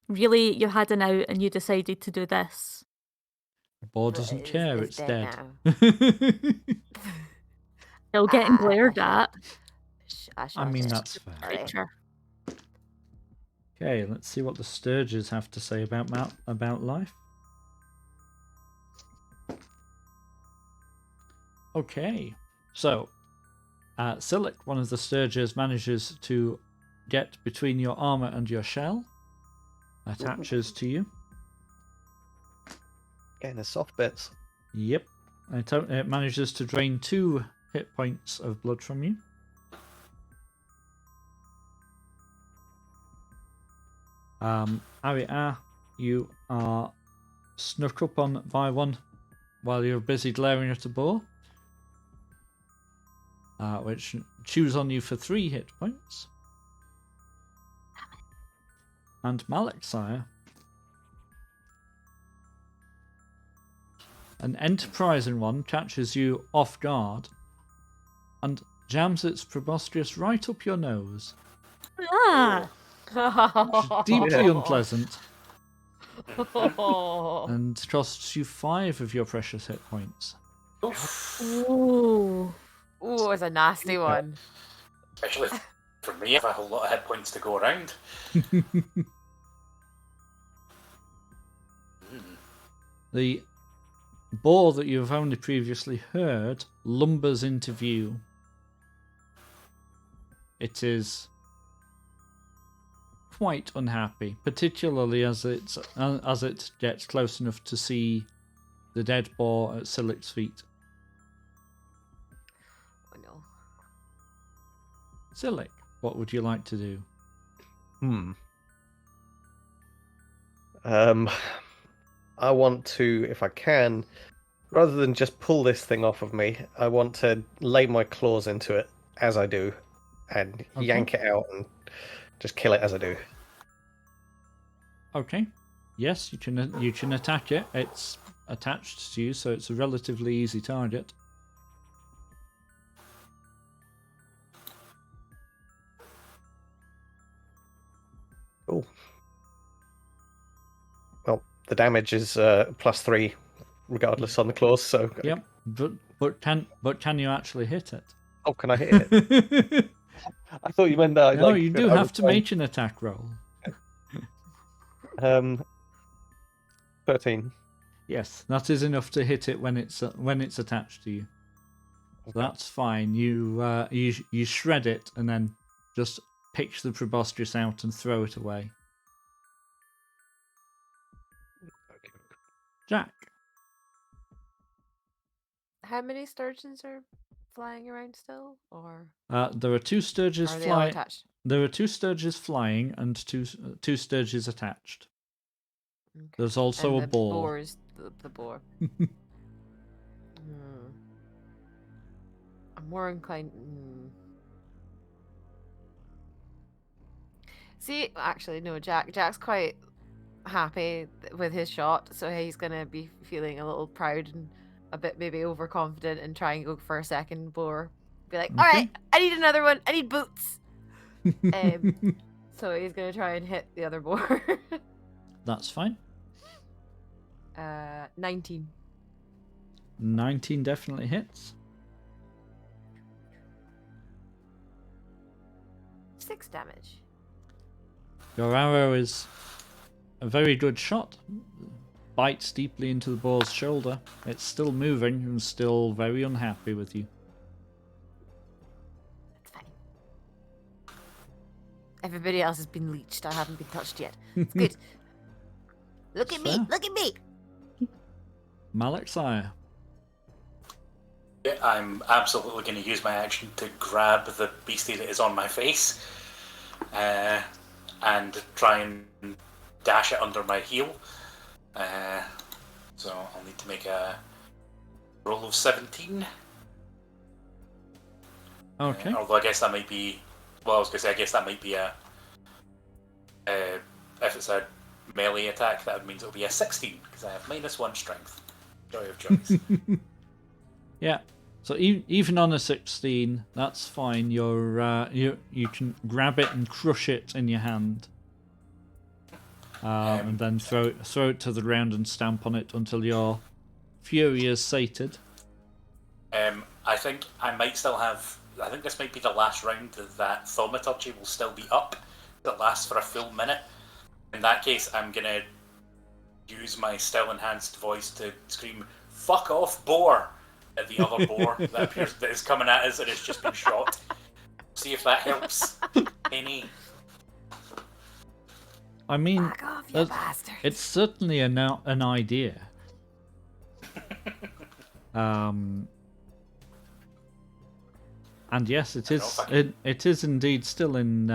S2: Really, you had an out and you decided to do this?
S1: The boar doesn't care, it's dead.
S2: Still getting glared at.
S1: I mean, that's fair.
S2: Creature.
S1: Okay, let's see what the Stirges have to say about life. Okay, so Silic, one of the Stirges, manages to get between your armor and your shell, attaches to you.
S3: Getting the soft bits.
S1: Yep, it manages to drain 2 hit points of blood from you. Aria, you are snuck up on by one while you're busy glaring at a boar, which chews on you for 3 hit points. And Malexire, an enterprising one, catches you off guard and jams its proboscis right up your nose.
S2: Ah!
S1: Deeply unpleasant. And costs you 5 of your precious hit points.
S2: Ooh.
S4: Ooh, it's a nasty one.
S5: Especially for me, I have a whole lot of hit points to go around.
S1: The boar that you have only previously heard lumbers into view. It is quite unhappy, particularly as it gets close enough to see the dead boar at Silic's feet.
S4: Oh no.
S1: Silic, What would you like to do?
S3: I want to, if I can, rather than just pull this thing off of me, I want to lay my claws into it as I do, and yank it out and just kill it as I do.
S1: Okay. Yes, you can attack it. It's attached to you, so it's a relatively easy target.
S3: Cool. Well, the damage is +3, regardless on the claws. So
S1: Yep. But can you actually hit it?
S3: Oh, can I hit it? I thought you meant that.
S1: No,
S3: like,
S1: you do
S3: I
S1: have
S3: was
S1: to
S3: trying-
S1: make an attack roll.
S3: 13.
S1: Yes, that is enough to hit it when it's attached to you. So that's fine. You shred it and then just pitch the proboscis out and throw it away.
S3: Okay.
S1: Jack.
S4: How many sturgeons are flying around still, or
S1: There are 2 Stirges
S4: are they all
S1: flying.
S4: attached?
S1: There are 2 Stirges flying and two Stirges attached.
S4: Okay.
S1: There's also
S4: And
S1: a
S4: the
S1: boar.
S4: boar is the boar. I'm more inclined. See, actually, no. Jack's quite happy with his shot, so he's gonna be feeling a little proud and a bit maybe overconfident and try and go for a second boar. Be like, all right, I need another one. I need boots. So he's gonna try and hit the other boar.
S1: That's fine.
S4: 19.
S1: 19 definitely hits.
S4: 6 damage.
S1: Your arrow is a very good shot. Bites deeply into the boar's shoulder. It's still moving and still very unhappy with you.
S4: That's fine. Everybody else has been leeched. I haven't been touched yet. It's good.
S6: Look at me!
S1: Fair.
S6: Look at me!
S1: Malexire.
S5: Yeah, I'm absolutely going to use my action to grab the beastie that is on my face and try and dash it under my heel. So I'll need to make a roll of 17.
S1: Okay.
S5: Although I guess that might be... Well, I was going to say, I guess that might be a... if it's a melee attack, that means it'll be a 16, because I have -1 strength. Joy of joys.
S1: Yeah. So even on a 16, that's fine. You can grab it and crush it in your hand, and then throw it to the ground and stamp on it until your fury is sated.
S5: I think I might still have... I think this might be the last round that thaumaturgy will still be up. That lasts for a full minute. In that case, I'm going to use my still enhanced voice to scream, "Fuck off, boar!" at the other boar that appears that is coming at us and has just been shot. See if that helps any.
S1: I mean,
S4: Back off, you bastard.
S1: it's certainly an idea. And yes, it is. It is indeed still in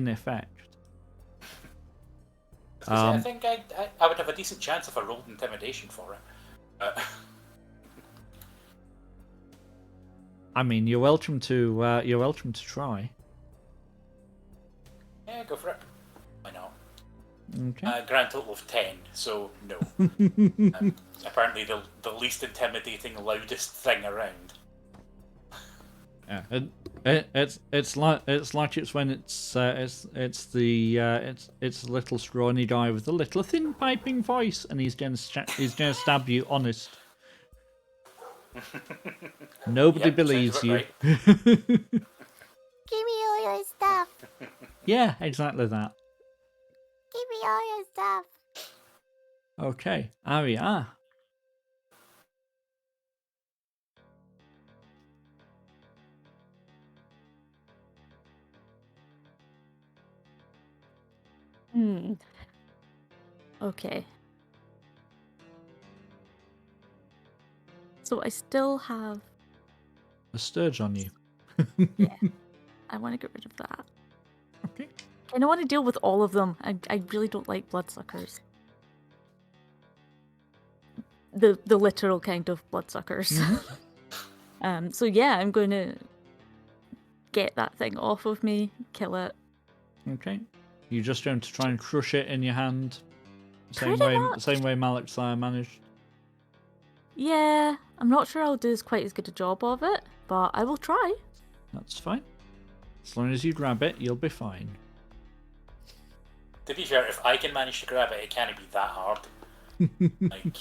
S1: effect.
S5: I think I would have a decent chance if I rolled intimidation for it.
S1: I mean, you're welcome to try.
S5: Yeah, go for it. Why not?
S1: Okay.
S5: Grand total of 10, so no. Apparently the least intimidating, loudest thing around.
S1: Yeah, it's like it's when it's the little scrawny guy with the little thin piping voice, and he's gonna stab you honest. Nobody believes you.
S5: Right.
S6: Give me all your stuff!
S1: Yeah, exactly that.
S6: Give me all your stuff!
S1: Okay, Aria.
S2: Okay. So I still have...
S1: A Stirge on you.
S2: Yeah. I want to get rid of that.
S1: Okay.
S2: And I want to deal with all of them. I really don't like bloodsuckers. The literal kind of bloodsuckers. So yeah, I'm going to get that thing off of me, kill it.
S1: Okay. You're just going to try and crush it in your hand.
S2: Pretty much.
S1: Same way Malixire managed.
S2: Yeah, I'm not sure I'll do quite as good a job of it, but I will try.
S1: That's fine. As long as you grab it, you'll be fine.
S5: To be fair, if I can manage to grab it, it can't be that hard. Like,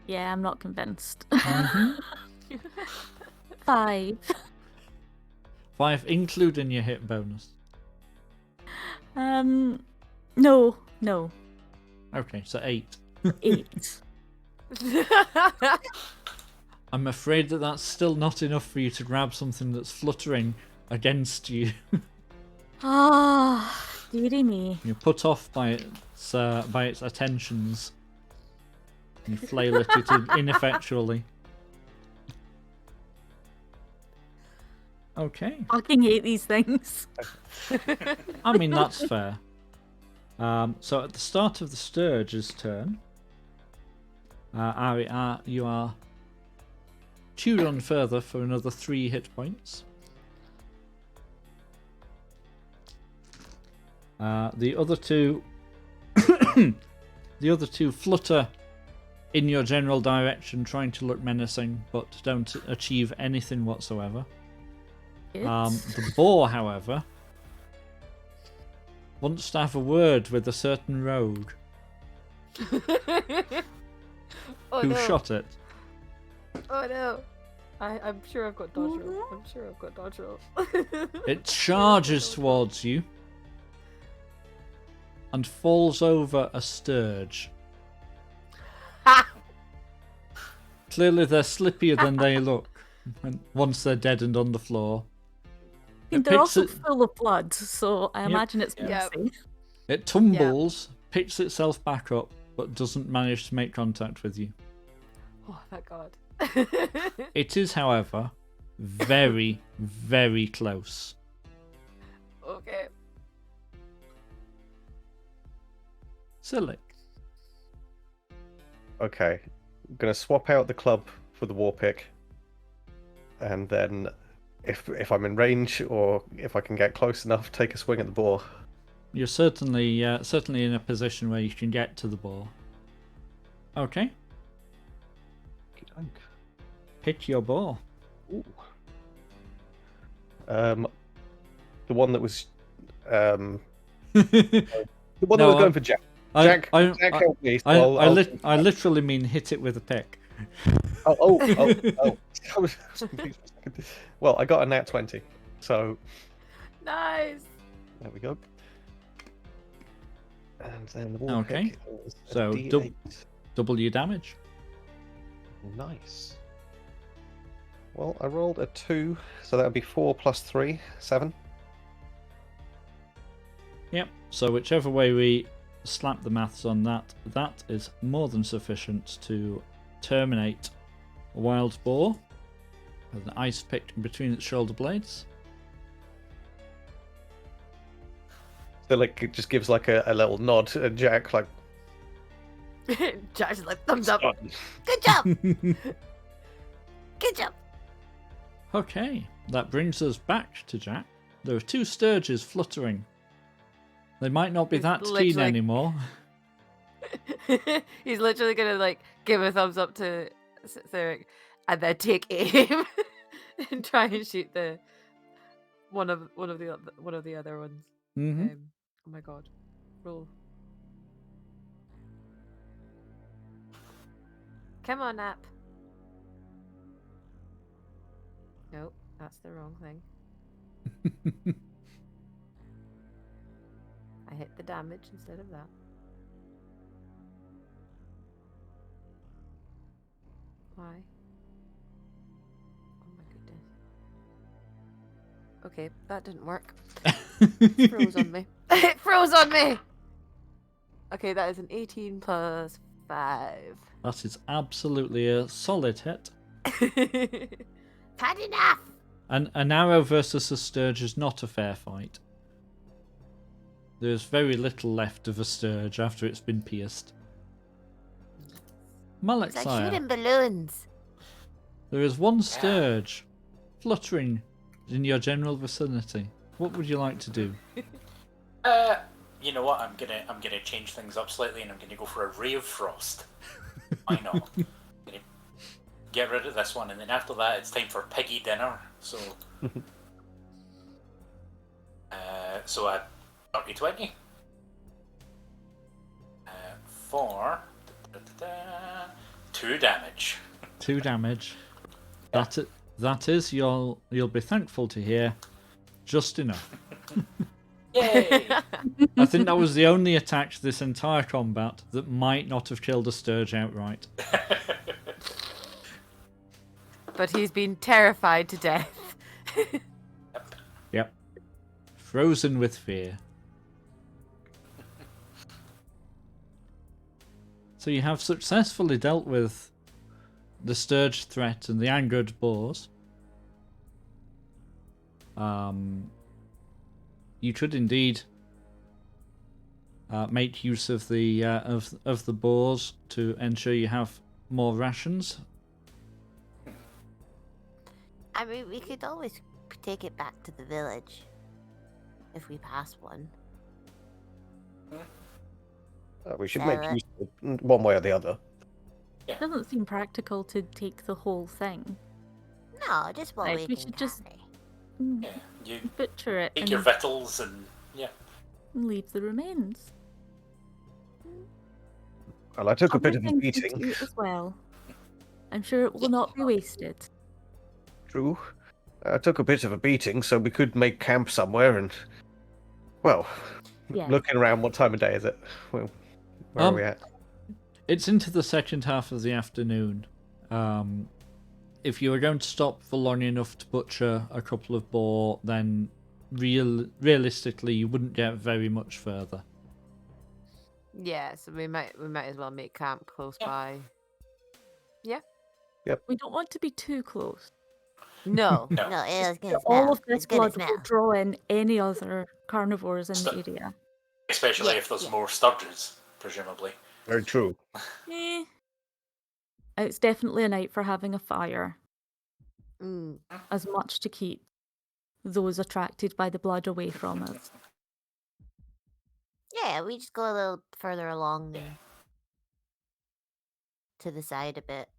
S2: Yeah, I'm not convinced.
S1: Mhm.
S2: 5.
S1: 5, including your hit bonus.
S2: No.
S1: Okay, so 8.
S2: 8.
S1: I'm afraid that that's still not enough for you to grab something that's fluttering against you.
S2: Ah, dearie me.
S1: You're put off by its attentions. You flail at it ineffectually. Okay.
S2: Fucking hate these things.
S1: I mean, that's fair. So at the start of the Stirge's turn, Ari, you are chewed on further for another 3 hit points. The other two flutter in your general direction, trying to look menacing, but don't achieve anything whatsoever. The boar, however, wants to have a word with a certain rogue
S4: Oh
S1: who
S4: no.
S1: shot it.
S4: Oh no. I'm sure I've got dodge roll. I'm sure I've got dodge roll.
S1: It charges towards you and falls over a Stirge. Clearly they're slippier than they look once they're dead and on the floor.
S2: I mean, they're also full of blood, so I imagine it's
S4: Yep.
S2: messy.
S1: It tumbles, picks itself back up, but doesn't manage to make contact with you.
S4: Oh, thank God.
S1: It is, however, very, very close.
S4: Okay.
S1: Silic.
S3: Okay. I'm gonna swap out the club for the war pick, and then if I'm in range or if I can get close enough, take a swing at the boar.
S1: You're certainly in a position where you can get to the boar. Okay. Hit your boar.
S3: Ooh. The one that was the one that was going for Jack. Jack, help me. So
S1: I literally mean hit it with a pick.
S3: Oh. Well, I got a nat 20, so
S4: Nice.
S3: there we go. And then the war
S1: Okay.
S3: pick is a
S1: So,
S3: D8.
S1: Double your damage.
S3: Nice. Well, I rolled a 2, so that would be 4 plus 3, 7.
S1: Yep. So whichever way we slap the maths on that, that is more than sufficient to terminate a wild boar with an ice pick between its shoulder blades.
S3: So like it just gives like a little nod to Jack, like
S4: Jack's like, thumbs up.
S6: Good job. Good job.
S1: Okay, that brings us back to Jack. There are 2 Stirges fluttering. They might not be
S4: He's
S1: that
S4: literally
S1: keen anymore.
S4: He's literally gonna like give a thumbs up to Theric and then take aim and try and shoot the one of the other ones.
S1: Mm-hmm.
S4: Oh my God, roll! Come on, Nap. Nope, that's the wrong thing. I hit the damage instead of that. Why? Oh my goodness. Okay, that didn't work. It froze on me. It froze on me! Okay, that is an 18 plus 5.
S1: That is absolutely a solid hit.
S6: Had enough.
S1: And an arrow versus a Stirge is not a fair fight. There's very little left of a Stirge after it's been pierced.
S6: It's like
S1: Malexire,
S6: shooting balloons.
S1: there is one Stirge fluttering in your general vicinity. What would you like to do?
S5: You know what? I'm gonna change things up slightly, and I'm gonna go for a ray of frost. Why not? Gonna get rid of this one, and then after that, it's time for piggy dinner. So, so a 20. For 2 damage.
S1: 2 damage. That is, you'll be thankful to hear, just enough.
S5: Yay!
S1: I think that was the only attack this entire combat that might not have killed a Stirge outright.
S4: But he's been terrified to death.
S1: Yep. Frozen with fear. So you have successfully dealt with the Stirge threat and the angered boars. You could indeed make use of the of the boars to ensure you have more rations.
S6: I mean, we could always take it back to the village if we pass one.
S3: We should
S6: Sell
S3: make
S6: it.
S3: use of it one way or the other.
S2: It doesn't seem practical to take the whole thing.
S6: No, just what
S2: Like,
S6: we
S2: we
S6: can
S2: should just-
S6: carry.
S5: Yeah, you
S2: Butcher it
S5: take
S2: and
S5: your victuals and
S2: leave the remains.
S3: Well, I took a bit
S2: Other
S3: of a
S2: things need to
S3: beating.
S2: eat as well. I'm sure it will not be wasted.
S3: True. I took a bit of a beating, so we could make camp somewhere and... Well,
S2: Yeah.
S3: looking around, what time of day is it? Well, where are we at?
S1: It's into the second half of the afternoon. If you were going to stop for long enough to butcher a couple of boar, then realistically you wouldn't get very much further.
S4: Yeah, so we might as well make camp close by.
S2: We don't want to be too close.
S4: No.
S5: no.
S6: No, it's gonna
S2: All
S6: smell.
S2: of this
S6: It's gonna
S2: blood will
S6: smell.
S2: draw in any other carnivores in the
S5: Stop.
S2: area.
S5: Especially
S6: Yeah,
S5: if there's
S6: yeah.
S5: more Sturges, presumably.
S3: Very true.
S2: It's definitely a night for having a fire,
S6: Mm.
S2: as much to keep those attracted by the blood away from us.
S6: Yeah, we just go a little further along and to the side a bit.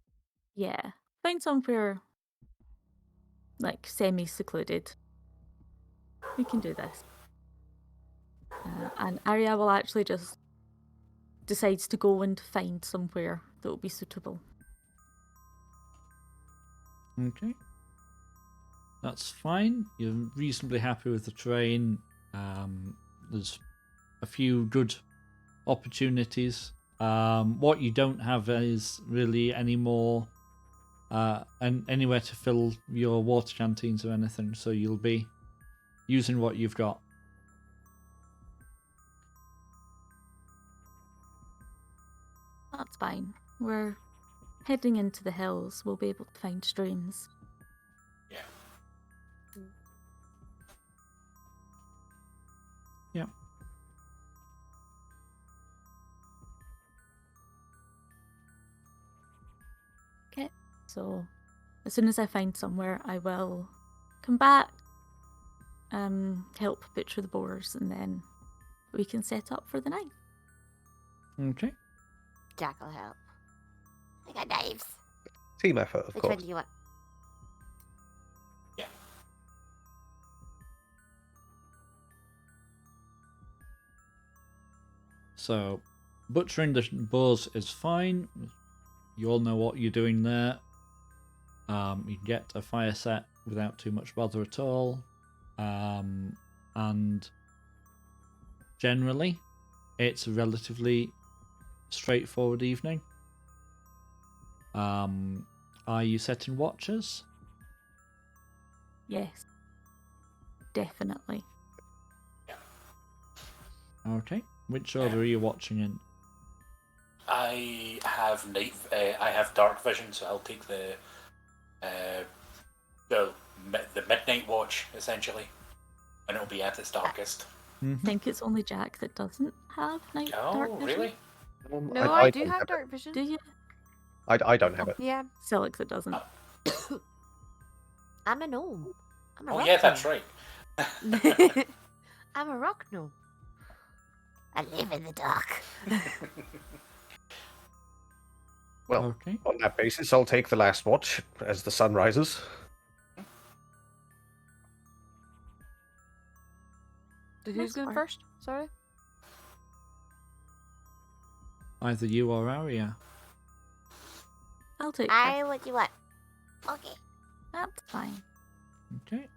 S2: Yeah, find somewhere like semi-secluded. We can do this. And Arya will actually just decides to go and find somewhere that will be suitable.
S1: Okay. That's fine. You're reasonably happy with the terrain. There's a few good opportunities. What you don't have is really any more anywhere to fill your water canteens or anything, so you'll be using what you've got.
S2: That's fine. We're heading into the hills. We'll be able to find streams.
S5: Yeah.
S1: Yep.
S2: Okay, so as soon as I find somewhere, I will come back, help butcher the boars, and then we can set up for the night.
S1: Okay.
S6: Jack will help. I got knives.
S3: Team effort, of
S6: Which one
S3: course.
S6: do you want?
S1: So, butchering the boars is fine. You all know what you're doing there. You can get a fire set without too much bother at all. And generally, it's a relatively straightforward evening. Are you setting watches?
S2: Yes, definitely.
S1: Okay. Which order are you watching in?
S5: I have I have dark vision, so I'll take the the midnight watch essentially, and it'll be at its darkest.
S2: I think it's only Jack that doesn't have dark
S5: Oh,
S2: vision.
S5: really?
S4: No, I do
S3: don't
S4: have
S3: it.
S4: dark vision.
S2: Do you?
S3: I don't have it.
S4: Yeah.
S2: Silic that doesn't.
S6: I'm a gnome. I'm a
S5: Oh
S6: rock
S5: yeah, that's
S6: gnome.
S5: right.
S6: I'm a rock gnome. I live in the dark.
S3: Well,
S1: Okay.
S3: on that basis, I'll take the last watch as the sun rises.
S4: Who's
S2: That's
S4: going
S2: fine.
S4: first? Sorry.
S1: Either you or Aria.
S2: I'll take
S6: I what you want. Okay.
S2: That's fine.
S1: Okay.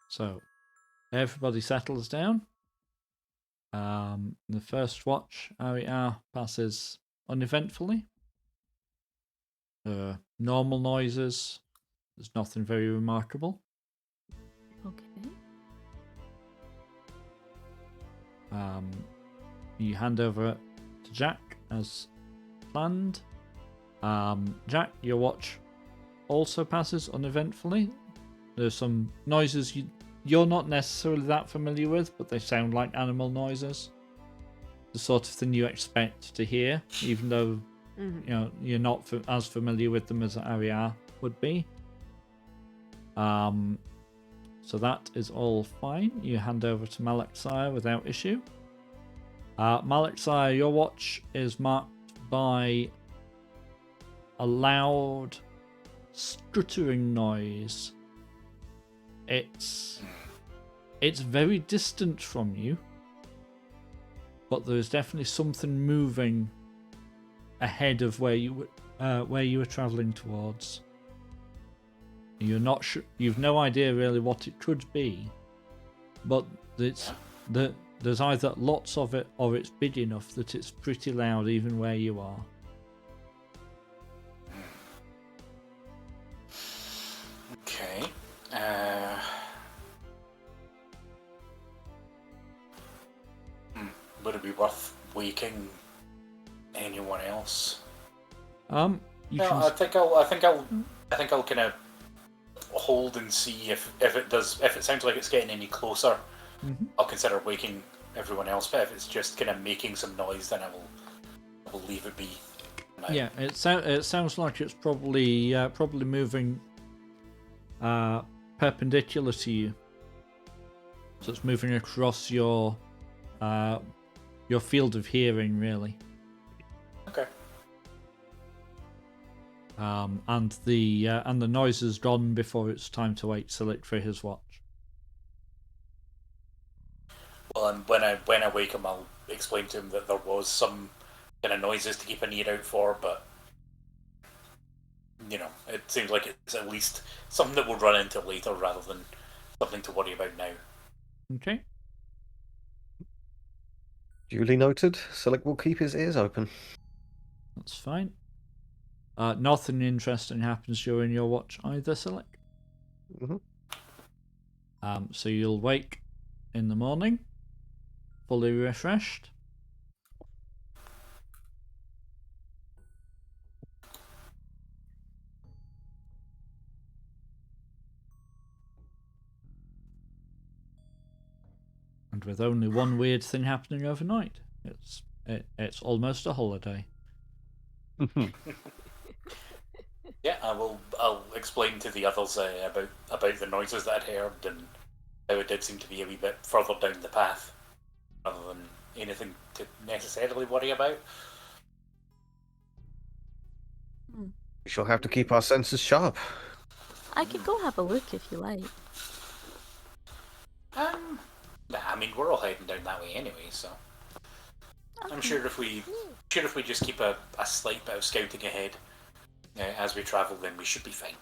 S1: So, everybody settles down. The first watch, Aria, passes uneventfully. Normal noises. There's nothing very remarkable.
S2: Okay.
S1: You hand over to Jack as planned. Jack, your watch also passes uneventfully. There's some noises you're not necessarily that familiar with, but they sound like animal noises. The sort of thing you expect to hear, even though you're not as familiar with them as Aria would be. So that is all fine. You hand over to Malexire without issue. Malexire, your watch is marked by a loud stuttering noise. It's very distant from you, but there is definitely something moving ahead of where you were traveling towards. You're not sure. You've no idea really what it could be, but there's either lots of it or it's big enough that it's pretty loud even where you are.
S5: Okay. Would it be worth waking anyone else?
S1: You
S5: No,
S1: can.
S5: I think I'll kind of hold and see if it sounds like it's getting any closer. I'll consider waking everyone else. But if it's just kind of making some noise, then I will leave it be.
S1: Yeah, it sounds like it's probably moving perpendicular to you. So it's moving across your field of hearing, really.
S5: Okay.
S1: And the noise is gone before it's time to wake Silic for his watch.
S5: Well, and when I wake him, I'll explain to him that there was some kind of noises to keep an ear out for, but it seems like it's at least something that we'll run into later rather than something to worry about now.
S1: Okay.
S3: Duly noted. Silic will keep his ears open.
S1: That's fine. Nothing interesting happens during your watch either, Silic. So you'll wake in the morning, fully refreshed. And with only one weird thing happening overnight. It's almost a holiday.
S5: Yeah, I'll explain to the others about the noises that I'd heard and how it did seem to be a wee bit further down the path rather than anything to necessarily worry about.
S3: We shall have to keep our senses sharp.
S2: I could go have a look if you like.
S5: Nah, I mean we're all heading down that way anyway, so I'm sure if we just keep a slight bit of scouting ahead as we travel, then we should be fine.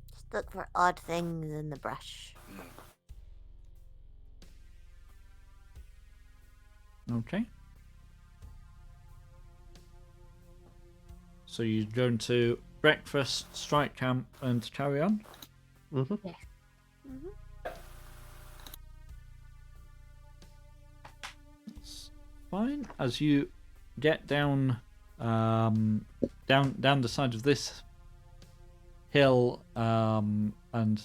S6: Just look for odd things in the brush.
S1: Okay. So you're going to breakfast, strike camp, and carry on?
S3: Mm-hmm.
S1: It's fine. As you get down the side of this hill and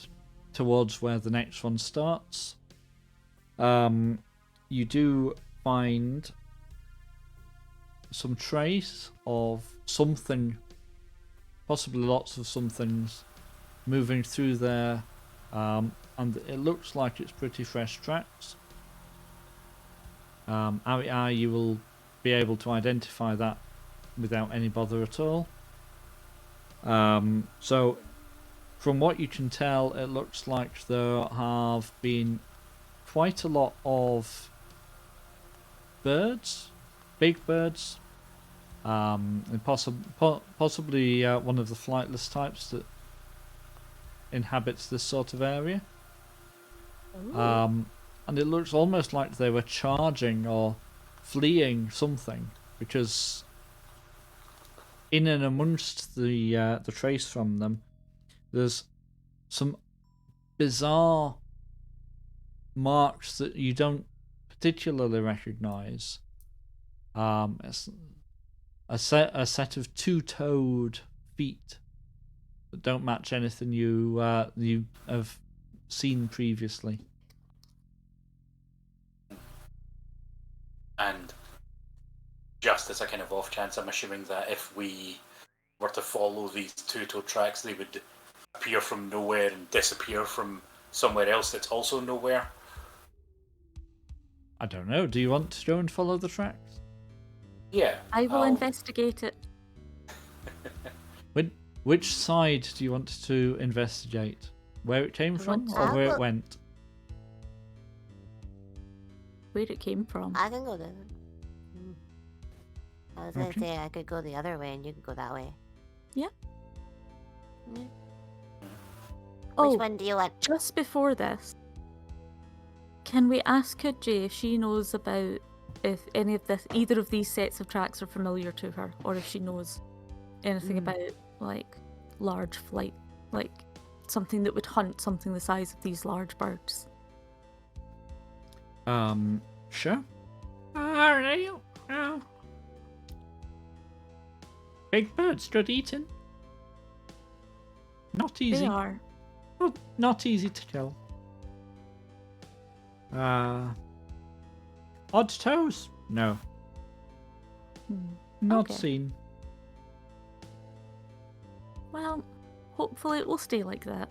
S1: towards where the next one starts, you do find some trace of something, possibly lots of somethings, moving through there, and it looks like it's pretty fresh tracks. You will be able to identify that without any bother at all. So from what you can tell, it looks like there have been quite a lot of birds, big birds, and possibly one of the flightless types that inhabits this sort of area. And it looks almost like they were charging or fleeing something, because in and amongst the trace from them, there's some bizarre marks that you don't particularly recognize. It's a set of two-toed feet that don't match anything you have seen previously.
S5: And just as a kind of off chance, I'm assuming that if we were to follow these two-toe tracks, they would appear from nowhere and disappear from somewhere else that's also nowhere.
S1: I don't know. Do you want to go and follow the tracks?
S5: Yeah.
S2: I will investigate it.
S1: Which side do you want to investigate? Where it came from, or where it went?
S2: Where it came from.
S6: I can go there. I was gonna
S1: Okay.
S6: say I could go the other way and you could go that way.
S2: Yeah.
S6: Yeah.
S2: Oh,
S6: Which one do you want?
S2: just before this, can we ask Kudji if she knows about if either of these sets of tracks are familiar to her, or if she knows anything about like large flight, like something that would hunt something the size of these large birds?
S1: Sure. Big birds good eating. Not easy.
S2: They are.
S1: Well, not easy to kill. Odd toes? No. Not
S2: Okay.
S1: seen.
S2: Well, hopefully it will stay like that.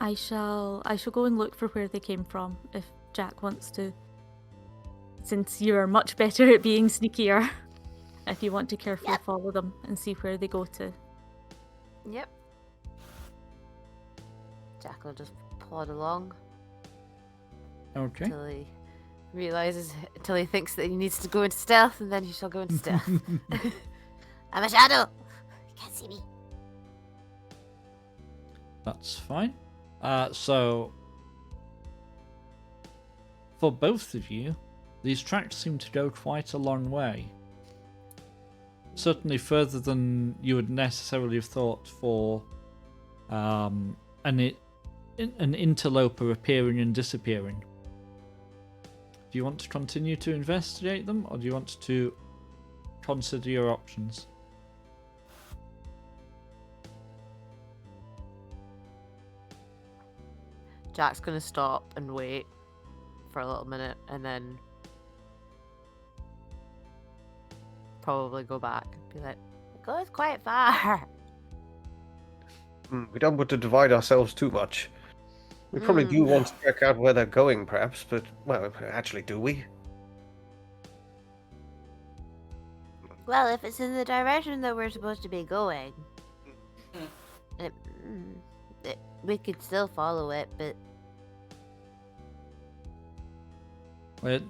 S2: I shall go and look for where they came from if Jack wants to. Since you are much better at being sneakier, if you want to carefully follow them and see where they go to.
S4: Yep. Jack will just plod along
S1: Okay.
S4: until he thinks that he needs to go into stealth, and then he shall go into stealth.
S6: I'm a shadow. You can't see me.
S1: That's fine. So, for both of you, these tracks seem to go quite a long way. Certainly further than you would necessarily have thought for an interloper appearing and disappearing. Do you want to continue to investigate them, or do you want to consider your options?
S4: Jack's gonna stop and wait for a little minute, and then probably go back and be like,
S6: It goes quite far.
S3: We don't want to divide ourselves too much. We probably do want to check out where they're going, perhaps, but, well, actually, do we?
S6: Well, if it's in the direction that we're supposed to be going, we could still follow it, but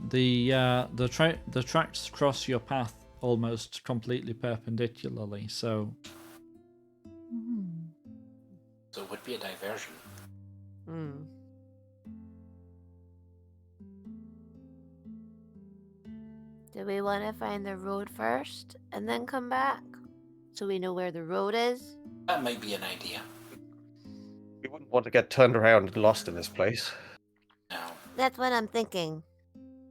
S1: The tracks cross your path almost completely perpendicularly, so
S5: So it would be a diversion.
S6: Do we want to find the road first and then come back? So we know where the road is?
S5: That might be an idea.
S3: We wouldn't want to get turned around and lost in this place.
S5: No.
S6: That's what I'm thinking.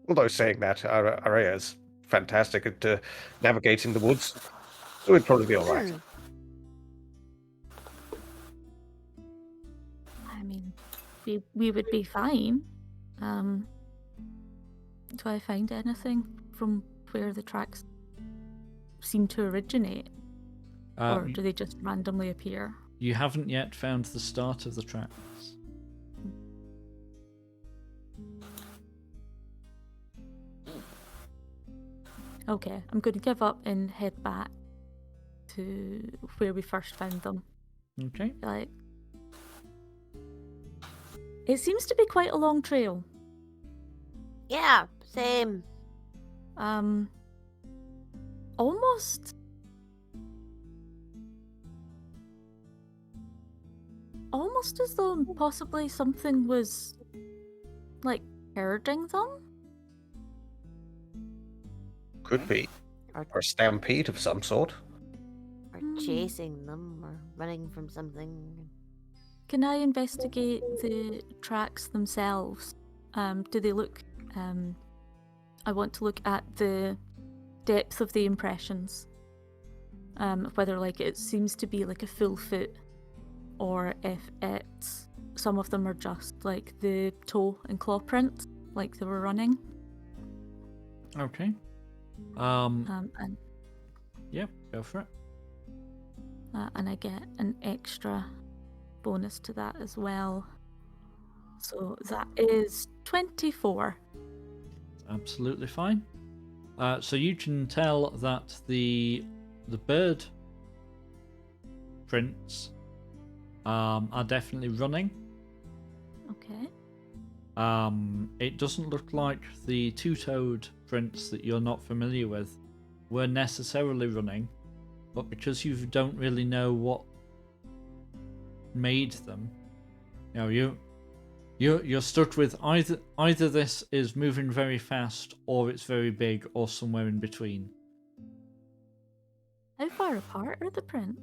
S3: Although saying that, Araya is fantastic at navigating the woods. So we'd probably be alright.
S2: I mean, we would be fine. Do I find anything from where the tracks seem to originate? Or do they just randomly appear?
S1: You haven't yet found the start of the tracks.
S2: Okay, I'm going to give up and head back to where we first found them.
S1: Okay.
S2: Like, it seems to be quite a long trail.
S6: Yeah, same.
S2: Almost as though possibly something was, like, herding them?
S3: Could be.
S6: Or,
S3: Or a stampede of some sort.
S6: or chasing them, or running from something.
S2: Can I investigate the tracks themselves? Do they look... I want to look at the depth of the impressions. Whether, like, it seems to be, like, a full foot, or if it's... Some of them are just, like, the toe and claw print, like they were running.
S1: Okay.
S2: And
S1: Yeah, go for it.
S2: and I get an extra bonus to that as well. So that is 24.
S1: Absolutely fine. So you can tell that the bird prints are definitely running.
S2: Okay.
S1: It doesn't look like the two-toed prints that you're not familiar with were necessarily running, but because you don't really know what made them, you know, you're stuck with either this is moving very fast, or it's very big, or somewhere in between.
S2: How far apart are the prints?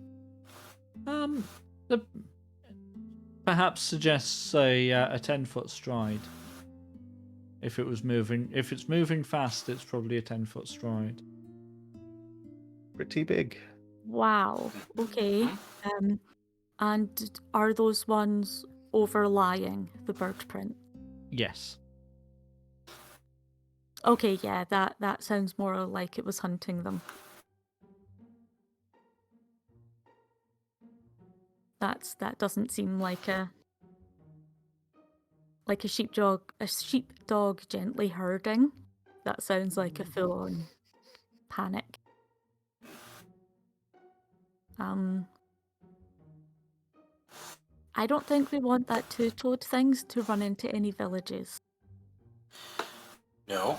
S1: The perhaps suggests a 10-foot stride. If it's moving fast, it's probably a 10-foot stride.
S3: Pretty big.
S2: Wow. Okay. And are those ones overlying the bird print?
S1: Yes.
S2: Okay, yeah, that sounds more like it was hunting them. That doesn't seem like a sheepdog gently herding. That sounds like a full-on panic. I don't think we want that two-toed things to run into any villages.
S5: No.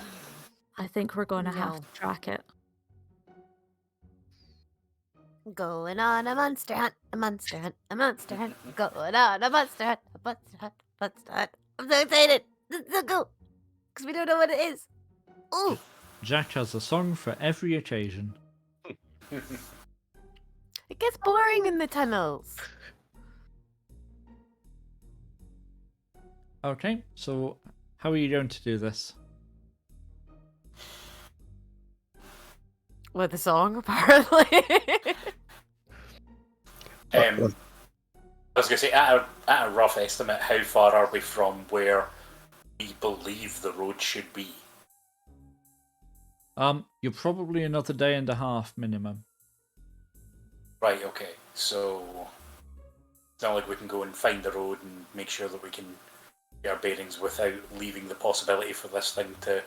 S2: I think we're gonna have
S6: No.
S2: to track it.
S6: Going on a monster hunt, a monster hunt, a monster hunt. Going on a monster hunt, a monster hunt, a monster hunt. I'm so excited. Let's go. Because we don't know what it is. Ooh.
S1: Jack has a song for every occasion.
S4: It gets boring in the tunnels.
S1: Okay, so how are you going to do this?
S4: With a song, apparently.
S5: I was going to say, at a rough estimate, how far are we from where we believe the road should be?
S1: You're probably another day and a half minimum.
S5: Right, okay. So it's not like we can go and find the road and make sure that we can get our bearings without leaving the possibility for this thing to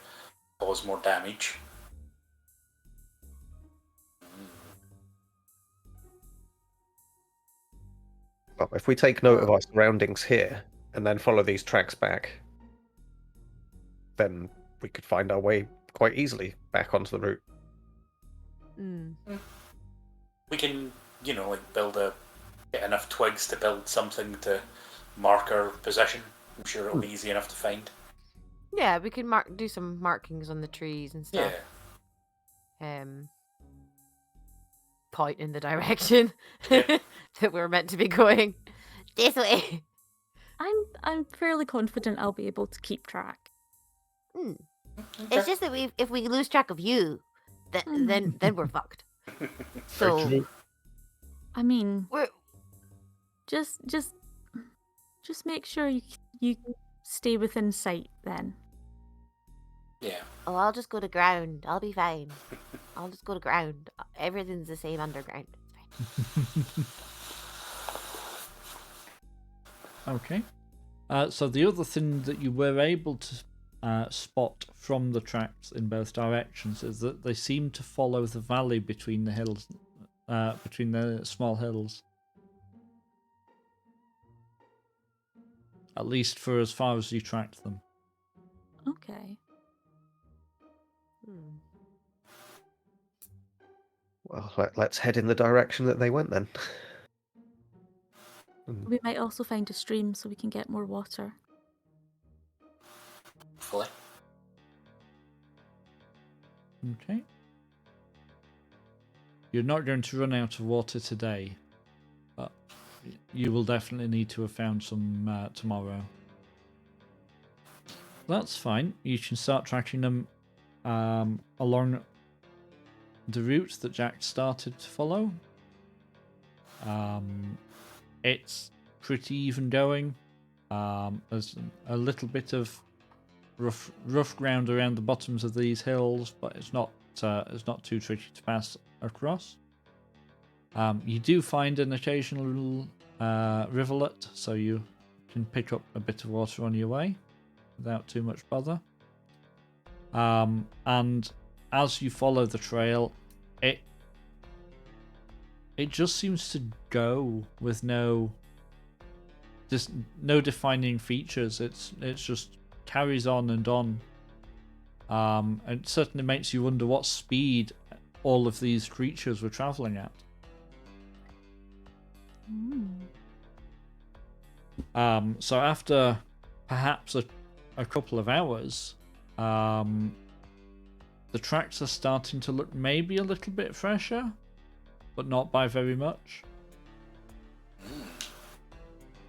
S5: cause more damage.
S3: Well, if we take note of our surroundings here and then follow these tracks back, then we could find our way quite easily back onto the route.
S5: We can, get enough twigs to build something to mark our position. I'm sure it'll be easy enough to find.
S4: Yeah, we can do some markings on the trees and stuff.
S5: Yeah.
S4: point in the direction that we're meant to be going.
S6: This way.
S2: I'm fairly confident I'll be able to keep track.
S6: Hmm.
S5: Okay.
S6: It's just that if we lose track of you, then we're fucked. So
S3: True.
S2: I mean,
S6: we're
S2: just make sure you stay within sight then.
S5: Yeah.
S6: oh, I'll just go to ground. I'll be fine. I'll just go to ground. Everything's the same underground. It's fine.
S1: Okay. So the other thing that you were able to spot from the tracks in both directions is that they seem to follow the valley between the hills, between the small hills. At least for as far as you tracked them.
S2: Okay.
S6: Hmm.
S3: Well, let's head in the direction that they went then.
S2: We might also find a stream so we can get more water.
S5: Hopefully.
S1: Okay. You're not going to run out of water today, but you will definitely need to have found some tomorrow. That's fine. You can start tracking them along the route that Jack started to follow. It's pretty even going. There's a little bit of rough ground around the bottoms of these hills, but it's not too tricky to pass across. You do find an occasional rivulet, so you can pick up a bit of water on your way without too much bother. And as you follow the trail, it just seems to go with no defining features. It's just carries on and on. And it certainly makes you wonder what speed all of these creatures were traveling at. So after perhaps a couple of hours, the tracks are starting to look maybe a little bit fresher, but not by very much.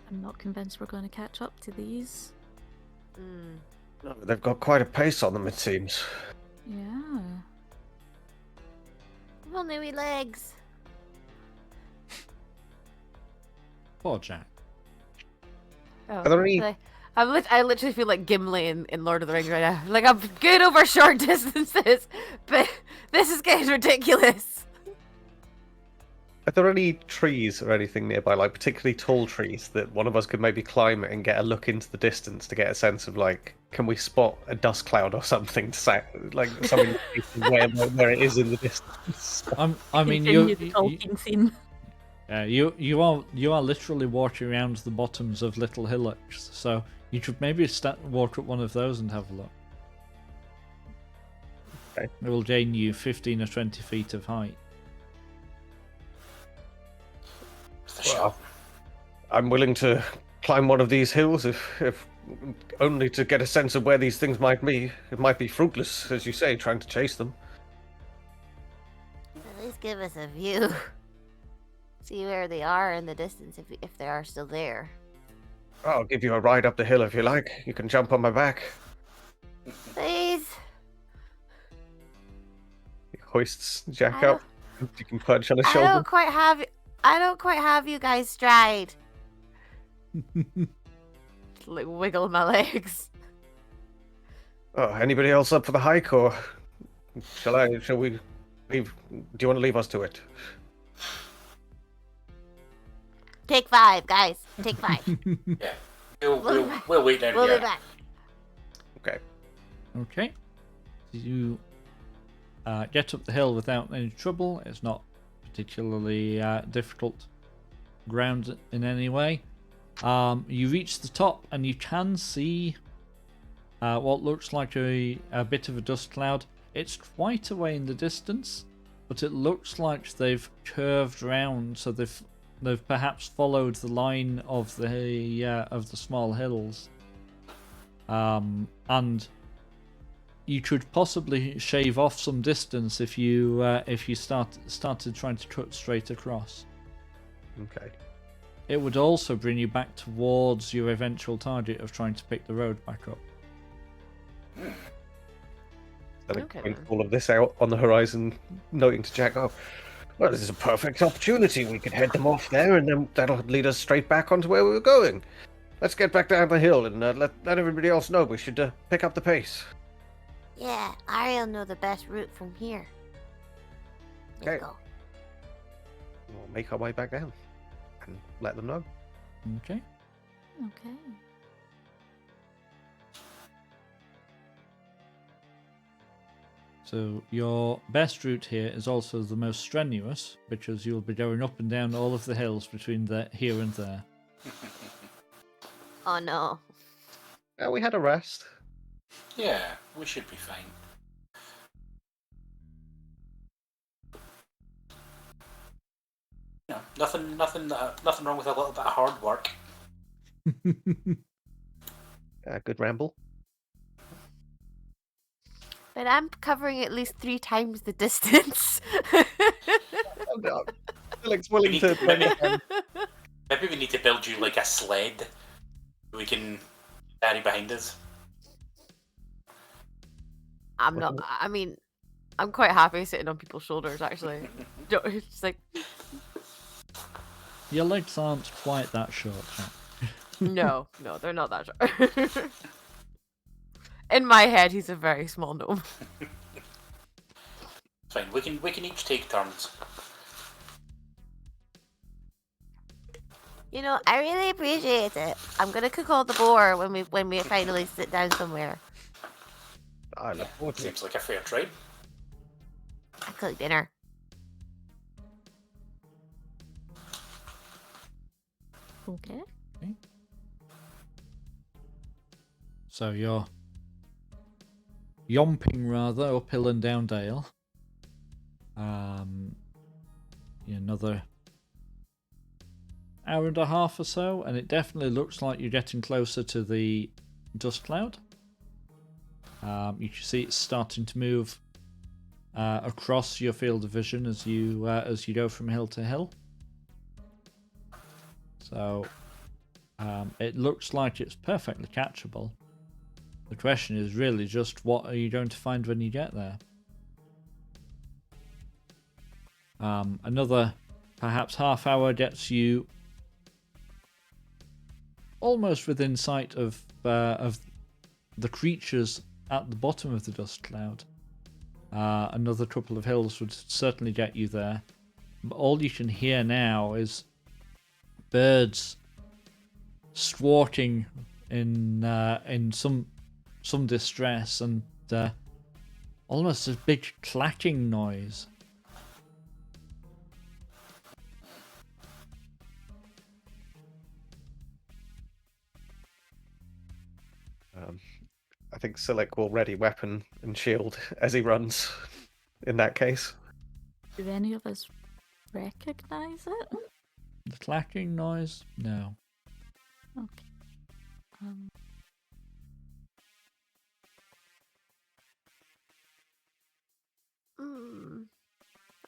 S2: I'm not convinced we're going to catch up to these.
S3: No, they've got quite a pace on them, it seems.
S2: Yeah.
S6: If only we legs.
S1: Poor Jack.
S4: Oh,
S3: Are there any-
S4: I literally feel like Gimli in Lord of the Rings right now. Like, I'm good over short distances, but this is getting ridiculous.
S3: Are there any trees or anything nearby, like particularly tall trees, that one of us could maybe climb and get a look into the distance to get a sense of, like, can we spot a dust cloud or something to say, like something where it is in the distance?
S1: I mean,
S2: Continue the Tolkien theme.
S1: you are literally walking around the bottoms of little hillocks, so you could maybe walk up one of those and have a look.
S3: Okay.
S1: It will gain you 15 or 20 feet of height.
S3: Well, I'm willing to climb one of these hills if only to get a sense of where these things might be. It might be fruitless, as you say, trying to chase them.
S6: At least give us a view. See where they are in the distance if they are still there.
S3: I'll give you a ride up the hill if you like. You can jump on my back.
S6: Please.
S3: He hoists Jack
S6: I
S3: up. You can punch on his
S6: I
S3: shoulder.
S6: don't quite have you guys stride.
S4: Like, wiggle my legs.
S3: Oh, anybody else up for the hike, or shall we leave? Do you want to leave us to it?
S6: Take 5, guys. Take 5.
S5: Yeah. We'll wait down
S6: We'll
S5: here.
S6: be back.
S3: Okay.
S1: Okay. You get up the hill without any trouble. It's not particularly difficult ground in any way. You reach the top and you can see what looks like a bit of a dust cloud. It's quite a way in the distance, but it looks like they've curved round, so they've perhaps followed the line of the small hills, and you could possibly shave off some distance if you started trying to cut straight across.
S3: Okay.
S1: It would also bring you back towards your eventual target of trying to pick the road back up.
S3: Then
S4: Okay,
S3: point
S4: then.
S3: all of this out on the horizon, noting to Jack, "Oh, well, this is a perfect opportunity. We could head them off there, and then that'll lead us straight back onto where we were going. Let's get back down the hill and let everybody else know we should pick up the pace."
S6: Yeah, Ariel know the best route from here. Let's
S3: Okay.
S6: go.
S3: We'll make our way back down and let them know.
S1: Okay.
S2: Okay.
S1: So your best route here is also the most strenuous, because you'll be going up and down all of the hills between here and there.
S6: Oh no.
S3: We had a rest.
S5: Yeah, we should be fine. Yeah, nothing wrong with a little bit of hard work.
S3: Good ramble.
S6: But I'm covering at least 3 times the distance.
S3: Felix willing to.
S5: Maybe we need to build you like a sled we can carry behind us.
S4: I'm not. I mean, I'm quite happy sitting on people's shoulders. Actually, it's just like
S1: Your legs aren't quite that short.
S4: no, they're not that short. In my head, he's a very small gnome.
S5: It's fine. We can each take turns.
S6: You know, I really appreciate it. I'm gonna cook all the boar when we finally sit down somewhere.
S3: I look forward to it.
S5: Seems like a fair trade.
S6: I cook dinner.
S2: Okay.
S1: So you're yomping rather uphill and down dale. Another hour and a half or so, and it definitely looks like you're getting closer to the dust cloud. You can see it's starting to move across your field of vision as you go from hill to hill. So it looks like it's perfectly catchable. The question is really just what are you going to find when you get there? Another perhaps half hour gets you almost within sight of the creatures at the bottom of the dust cloud. Another couple of hills would certainly get you there. But all you can hear now is birds squawking in some distress, and almost a big clacking noise.
S3: I think Silic will ready weapon and shield as he runs. In that case,
S2: Do any of us recognize it?
S1: The clacking noise? No.
S2: Okay.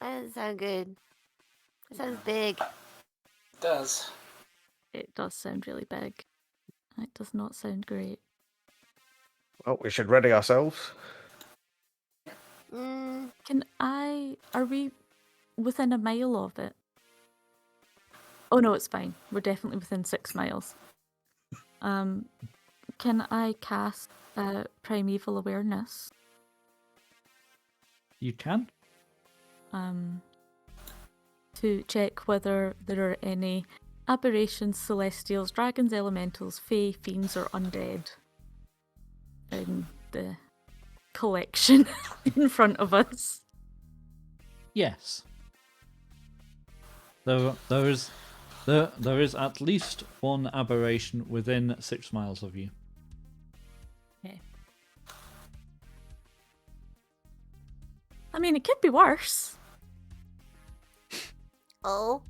S6: That doesn't sound good. That sounds big.
S5: It does.
S2: It does sound really big. It does not sound great.
S3: well, we should ready ourselves.
S2: Are we within a mile of it? Oh no, it's fine. We're definitely within 6 miles. Can I cast Primeval Awareness?
S1: You can?
S2: To check whether there are any aberrations, celestials, dragons, elementals, fae, fiends, or undead in the collection in front of us.
S1: Yes. There is at least one aberration within 6 miles of you.
S2: Okay. I mean, it could be worse.
S6: Oh.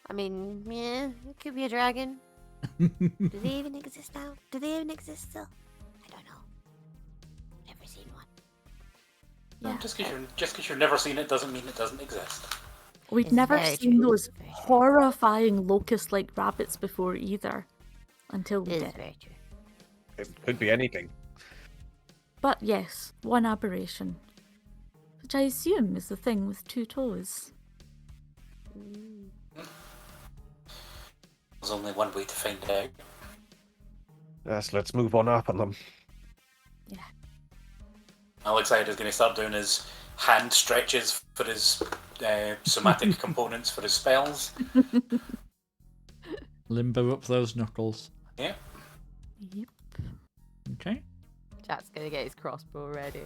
S6: I mean, yeah, it could be a dragon. Do they even exist now? Do they even exist still? I don't know.
S2: Yeah.
S5: Just because you've never seen it doesn't mean it doesn't exist.
S2: We'd
S6: It's
S2: never
S6: very
S2: seen
S6: true.
S2: those
S6: Very true.
S2: horrifying locust-like rabbits before either, until we
S6: It is
S2: did.
S6: very true.
S3: It could be anything.
S2: But yes, one aberration, which I assume is the thing with 2 toes.
S5: There's only one way to find out.
S3: Yes, let's move on up on them.
S5: Alexander is going to start doing his hand stretches for his somatic components for his spells.
S1: Limber up those knuckles.
S5: Yeah.
S2: Yep.
S1: Okay.
S4: Jack's gonna get his crossbow ready.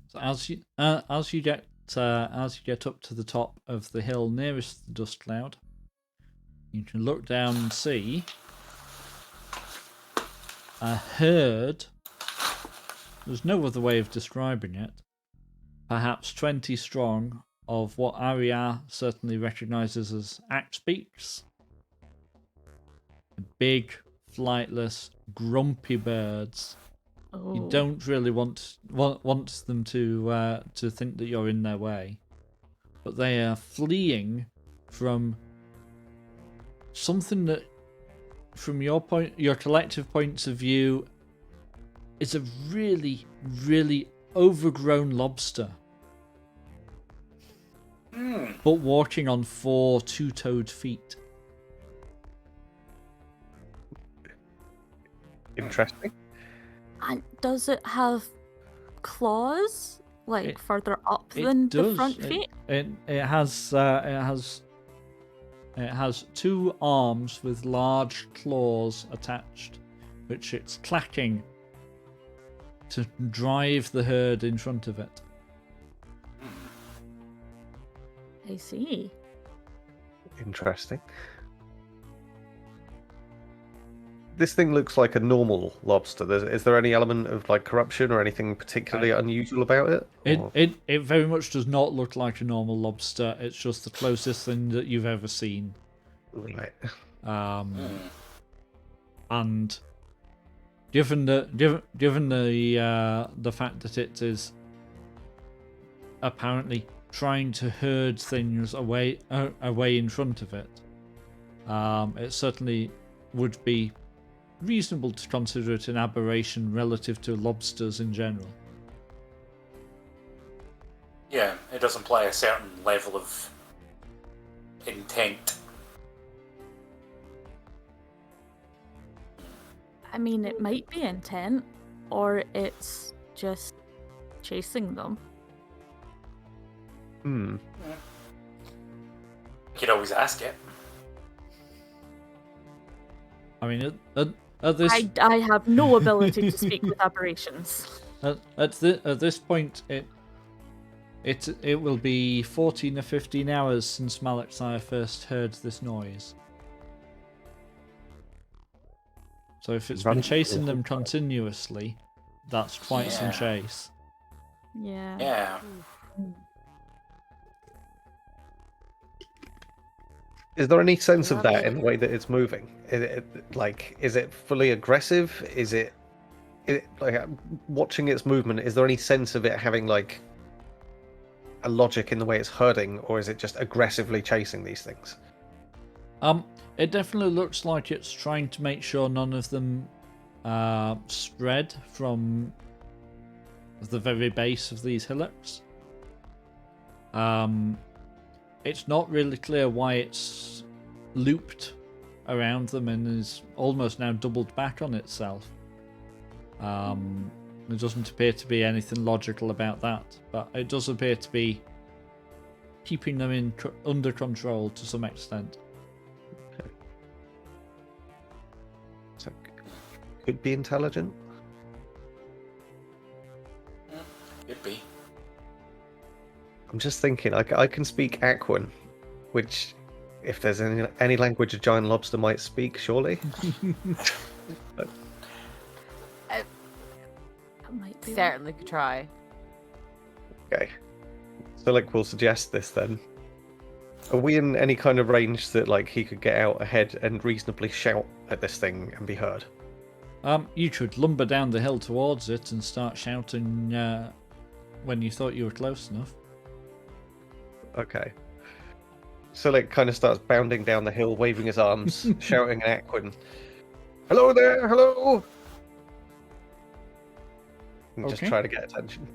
S1: So as you get up to the top of the hill nearest the dust cloud, you can look down and see a herd. There's no other way of describing it. Perhaps 20 strong of what Arya certainly recognizes as axe beaks. Big, flightless, grumpy birds.
S2: Oh.
S1: You don't really want them to think that you're in their way, but they are fleeing from something that, from your collective points of view, is a really, really overgrown lobster, but walking on 4 two-toed feet.
S3: Interesting.
S2: And does it have claws, like
S1: It-
S2: further up
S1: It
S2: than the
S1: does.
S2: front feet?
S1: It has 2 arms with large claws attached, which it's clacking to drive the herd in front of it.
S2: I see.
S3: Interesting. This thing looks like a normal lobster. Is there any element of like corruption or anything particularly unusual about it? Or-
S1: It very much does not look like a normal lobster. It's just the closest thing that you've ever seen.
S3: Right.
S1: And given the fact that it is apparently trying to herd things away in front of it, it certainly would be reasonable to consider it an aberration relative to lobsters in general.
S5: Yeah, it does imply a certain level of intent.
S2: I mean, it might be intent, or it's just chasing them.
S3: Hmm.
S5: You could always ask it.
S1: I mean, at this
S2: I have no ability to speak with aberrations.
S1: at this point, it will be 14 or 15 hours since Malachsire first heard this noise. So if it's been
S3: Running
S1: chasing
S3: awful
S1: them
S3: time.
S1: continuously, that's quite some
S5: Yeah.
S1: chase.
S2: Yeah.
S5: Yeah.
S3: Is there any sense of that in the way that it's moving? Is it fully aggressive? Is it like watching its movement? Is there any sense of it having like a logic in the way it's herding, or is it just aggressively chasing these things?
S1: It definitely looks like it's trying to make sure none of them spread from the very base of these hillocks. It's not really clear why it's looped around them and is almost now doubled back on itself. There doesn't appear to be anything logical about that, but it does appear to be keeping them under control to some extent.
S3: So could be intelligent.
S5: Could be.
S3: I'm just thinking, I can speak Aquan, which, if there's any language a giant lobster might speak, surely.
S2: That might be.
S4: Certainly could try.
S3: Okay. So, like, we'll suggest this then. Are we in any kind of range that, like, he could get out ahead and reasonably shout at this thing and be heard?
S1: You should lumber down the hill towards it and start shouting when you thought you were close enough.
S3: Okay. Silik kind of starts bounding down the hill, waving his arms, shouting at Aquin, "Hello there, hello!" And just
S1: Okay.
S3: try to get attention.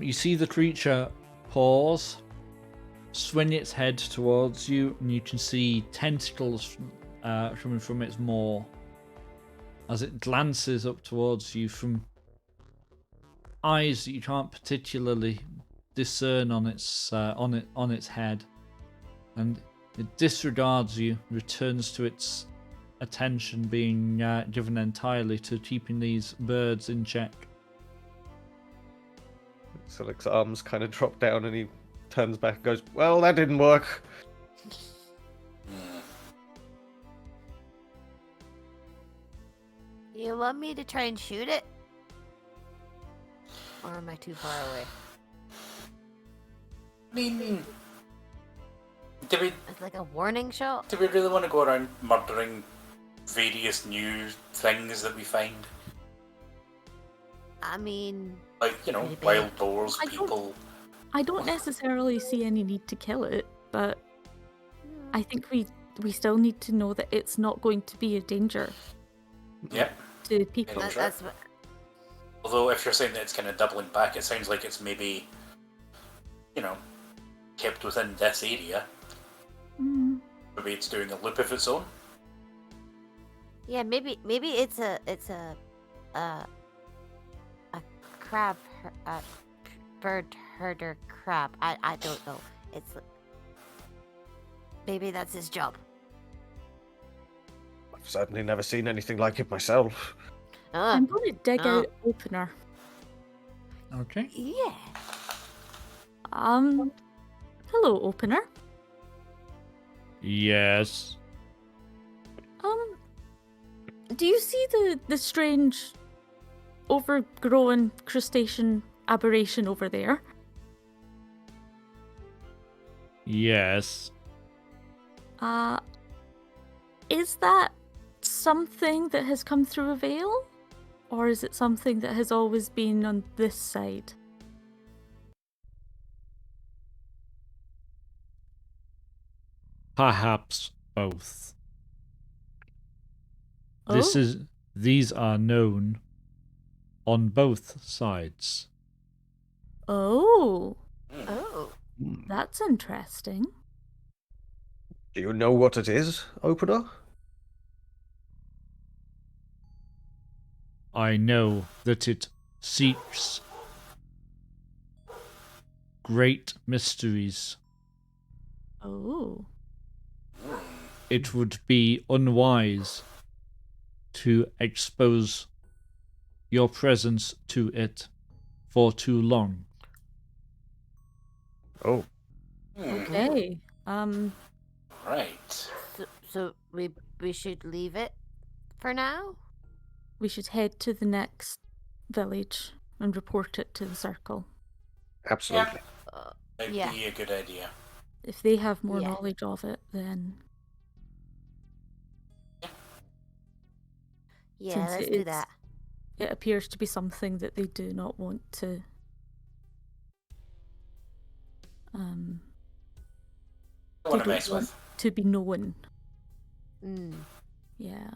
S1: You see the creature pause, swing its head towards you, and you can see tentacles coming from its maw as it glances up towards you from eyes that you can't particularly discern on its head, and it disregards you, returns to its attention being given entirely to keeping these birds in check.
S3: Silik's arms kind of drop down and he turns back and goes, "Well, that didn't work."
S6: You want me to try and shoot it? Or am I too far away?
S5: I mean, do we
S6: It's like a warning shot?
S5: do we really want to go around murdering various new things that we find?
S6: I mean,
S5: Like, you know,
S6: Maybe.
S5: wild boars,
S2: I don't-
S5: people.
S2: I don't necessarily see any need to kill it, but I think we still need to know that it's not going to be a danger
S5: Yep.
S2: to people.
S5: Yeah. Sure.
S6: that's what.
S5: Although, if you're saying that it's kind of doubling back, it sounds like it's maybe, you know, kept within this area.
S2: Mm.
S5: Maybe it's doing a loop of its own.
S6: Yeah, maybe it's a crab, bird herder crab. I don't know. It's maybe that's his job.
S3: I've certainly never seen anything like it myself.
S2: I'm going to dig
S6: Oh.
S2: out opener.
S1: Okay.
S6: Yeah.
S2: Hello, opener.
S1: Yes.
S2: Do you see the strange overgrown crustacean aberration over there?
S1: Yes.
S2: Is that something that has come through a veil? Or is it something that has always been on this side?
S1: Perhaps both.
S2: Oh.
S1: These are known on both sides.
S2: Oh,
S6: Oh.
S2: that's interesting.
S3: Do you know what it is, Opener?
S1: I know that it seeks great mysteries.
S2: Oh.
S1: It would be unwise to expose your presence to it for too long.
S3: Oh,
S2: Okay.
S5: Right.
S6: So we should leave it for now.
S2: We should head to the next village and report it to the circle.
S3: absolutely.
S5: Might
S6: Yeah.
S5: be a good idea.
S2: If they have more
S6: Yeah.
S2: knowledge of it, then
S6: Yeah,
S2: Since
S6: let's
S2: it
S6: do
S2: is-
S6: that.
S2: it appears to be something that they do not want to
S5: Don't want to
S2: don't
S5: mess
S2: want-
S5: with.
S2: to be known.
S6: Mm.
S2: Yeah.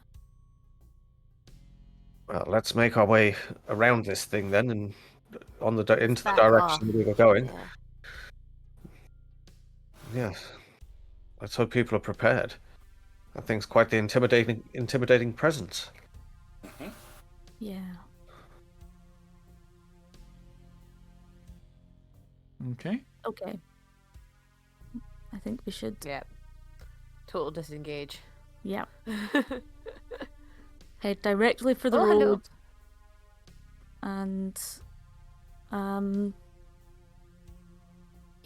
S3: Well, let's make our way around this thing then, and into the
S6: Back
S3: direction
S6: off.
S3: we were going.
S6: Yeah.
S3: Yes. Let's hope people are prepared. That thing's quite the intimidating presence.
S5: Hmm.
S2: Yeah.
S1: Okay.
S2: Okay. I think we should.
S4: Yeah. Total disengage.
S2: Yeah. Head directly for the
S4: Oh, hello.
S2: road. And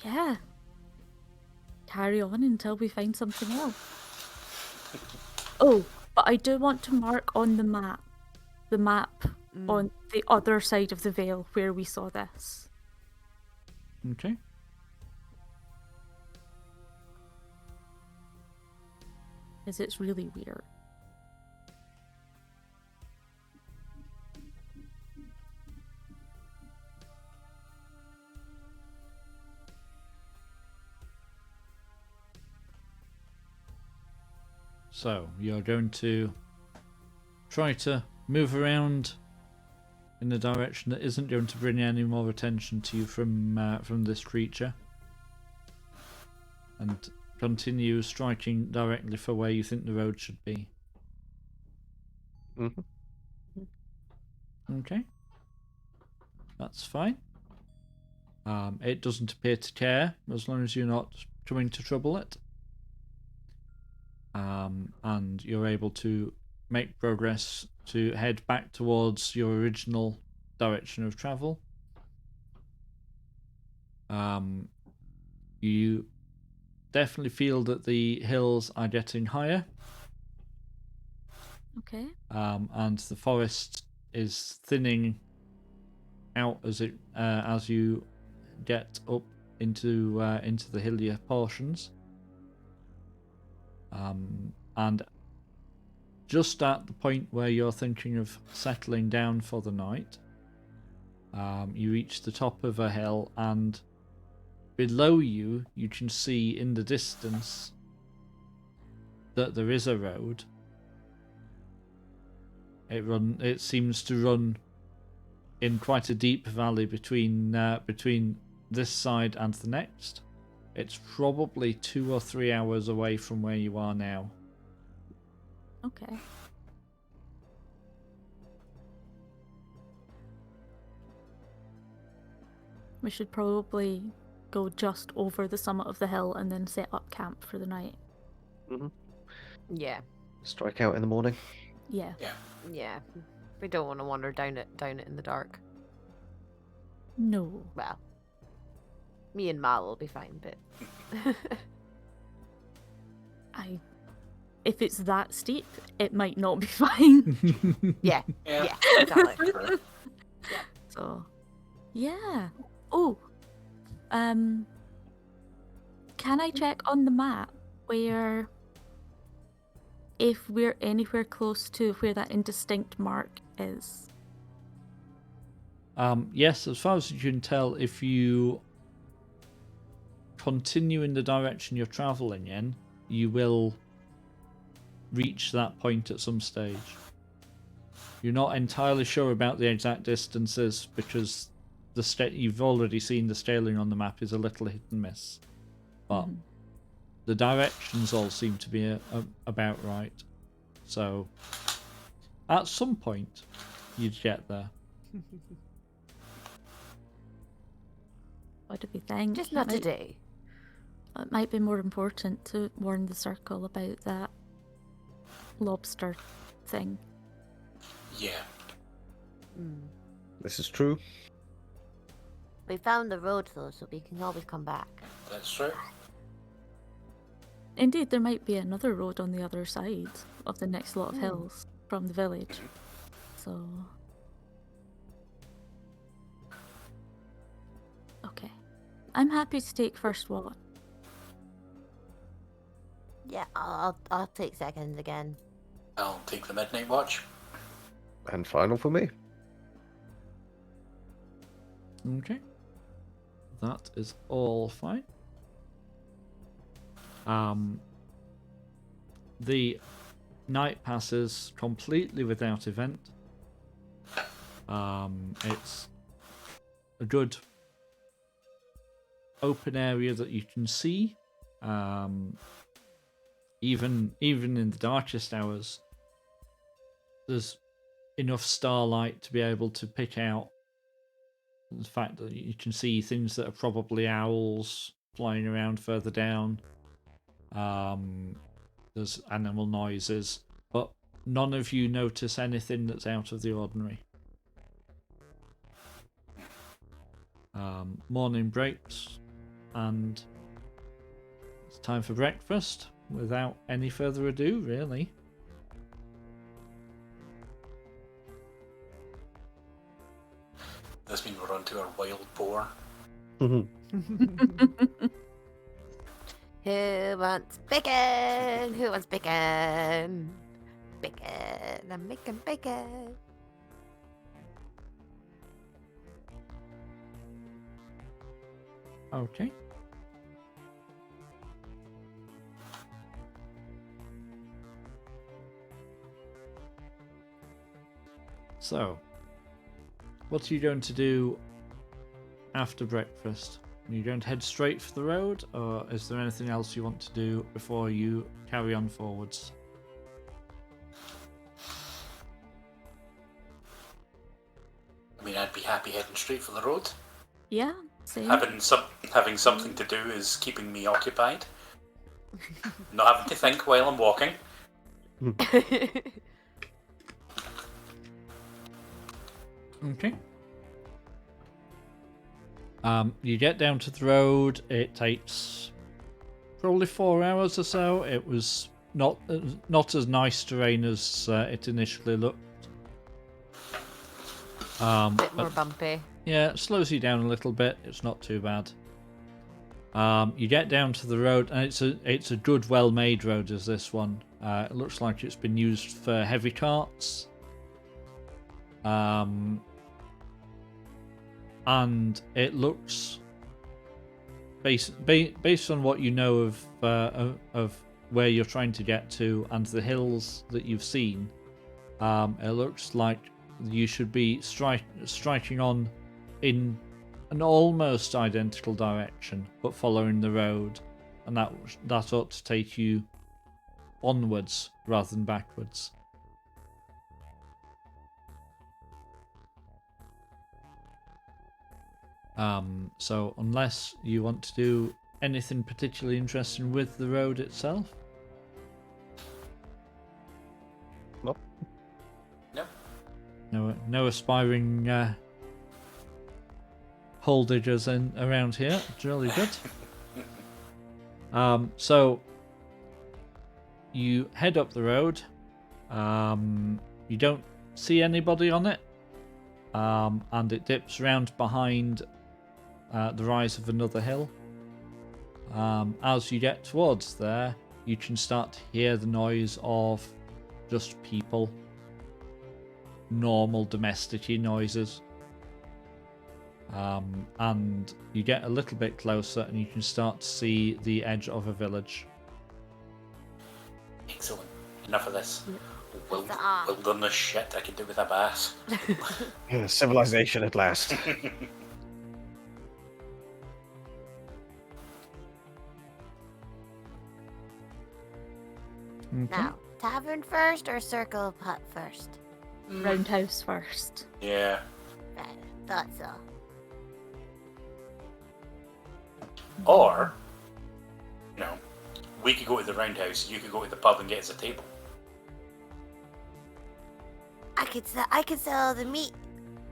S2: yeah. Carry on until we find something else. Oh, but I do want to mark on the map on the other side of the veil where we saw this.
S1: Okay.
S2: Because it's really weird.
S1: So you're going to try to move around in a direction that isn't going to bring any more attention to you from this creature, and continue striking directly for where you think the road should be.
S3: Mhm.
S1: Okay, that's fine. It doesn't appear to care as long as you're not coming to trouble it. And you're able to make progress to head back towards your original direction of travel. You definitely feel that the hills are getting higher,
S2: Okay.
S1: and the forest is thinning out as you get up into the hillier portions. And just at the point where you're thinking of settling down for the night, you reach the top of a hill, and below you can see in the distance that there is a road. It seems to run in quite a deep valley between this side and the next. It's probably 2 or 3 hours away from where you are now.
S2: Okay. We should probably go just over the summit of the hill and then set up camp for the night.
S4: Yeah.
S3: Strike out in the morning.
S2: Yeah.
S4: Yeah. We don't want to wander down it in the dark.
S2: No.
S4: Well, me and Mal will be fine, but
S2: If it's that steep, it might not be fine.
S4: yeah, exactly.
S2: So, yeah. Oh, can I check on the map if we're anywhere close to where that indistinct mark is?
S1: Yes, as far as you can tell, if you continue in the direction you're travelling in, you will reach that point at some stage. You're not entirely sure about the exact distances because you've already seen the scaling on the map is a little hit and miss, but the directions all seem to be about right. So at some point you'd get there.
S2: What do we think?
S4: Just not today.
S2: It might be more important to warn the circle about that lobster thing.
S5: Yeah.
S3: This is true.
S6: We found the road though, so we can always come back.
S5: That's true.
S2: Indeed, there might be another road on the other side of the next lot of hills from the village. So... Okay. I'm happy to take first watch.
S6: Yeah, I'll take seconds again.
S5: I'll take the midnight watch.
S3: And final for me.
S1: Okay. That is all fine. The night passes completely without event. It's a good open area that you can see. Even in the darkest hours, there's enough starlight to be able to pick out the fact that you can see things that are probably owls flying around further down. There's animal noises, but none of you notice anything that's out of the ordinary. Morning breaks, and it's time for breakfast without any further ado, really.
S5: This means we're on to our wild boar.
S6: Who wants bacon? Who wants bacon? Bacon. I'm making bacon.
S1: Okay. So, what are you going to do after breakfast? Are you going to head straight for the road, or is there anything else you want to do before you carry on forwards?
S5: I mean, I'd be happy heading straight for the road.
S2: Yeah, same.
S5: Having something to do is keeping me occupied. Not having to think while I'm walking.
S1: Okay. You get down to the road. It takes probably 4 hours or so. It was not as nice terrain as it initially looked.
S4: Bit more
S1: But
S4: bumpy.
S1: yeah, it slows you down a little bit. It's not too bad. You get down to the road, and it's a good, well-made road as this one. It looks like it's been used for heavy carts. And it looks, based on what you know of where you're trying to get to and the hills that you've seen, it looks like you should be striking on in an almost identical direction, but following the road, and that ought to take you onwards rather than backwards. So unless you want to do anything particularly interesting with the road itself.
S3: Nope.
S5: Nope.
S1: No aspiring hole diggers around here. Jolly good. So you head up the road. You don't see anybody on it, and it dips round behind the rise of another hill. As you get towards there, you can start to hear the noise of just people. Normal domestic noises. And you get a little bit closer and you can start to see the edge of a village.
S5: Excellent. Enough of this.
S6: Ah.
S5: Wilderness shit I can do with a bass.
S3: Civilization at last.
S1: Okay.
S6: Now, tavern first or circle hut first?
S2: Roundhouse first.
S5: Yeah.
S6: Right, thought so.
S5: Or, we could go to the roundhouse, you could go to the pub and get us a table.
S6: I could sell the meat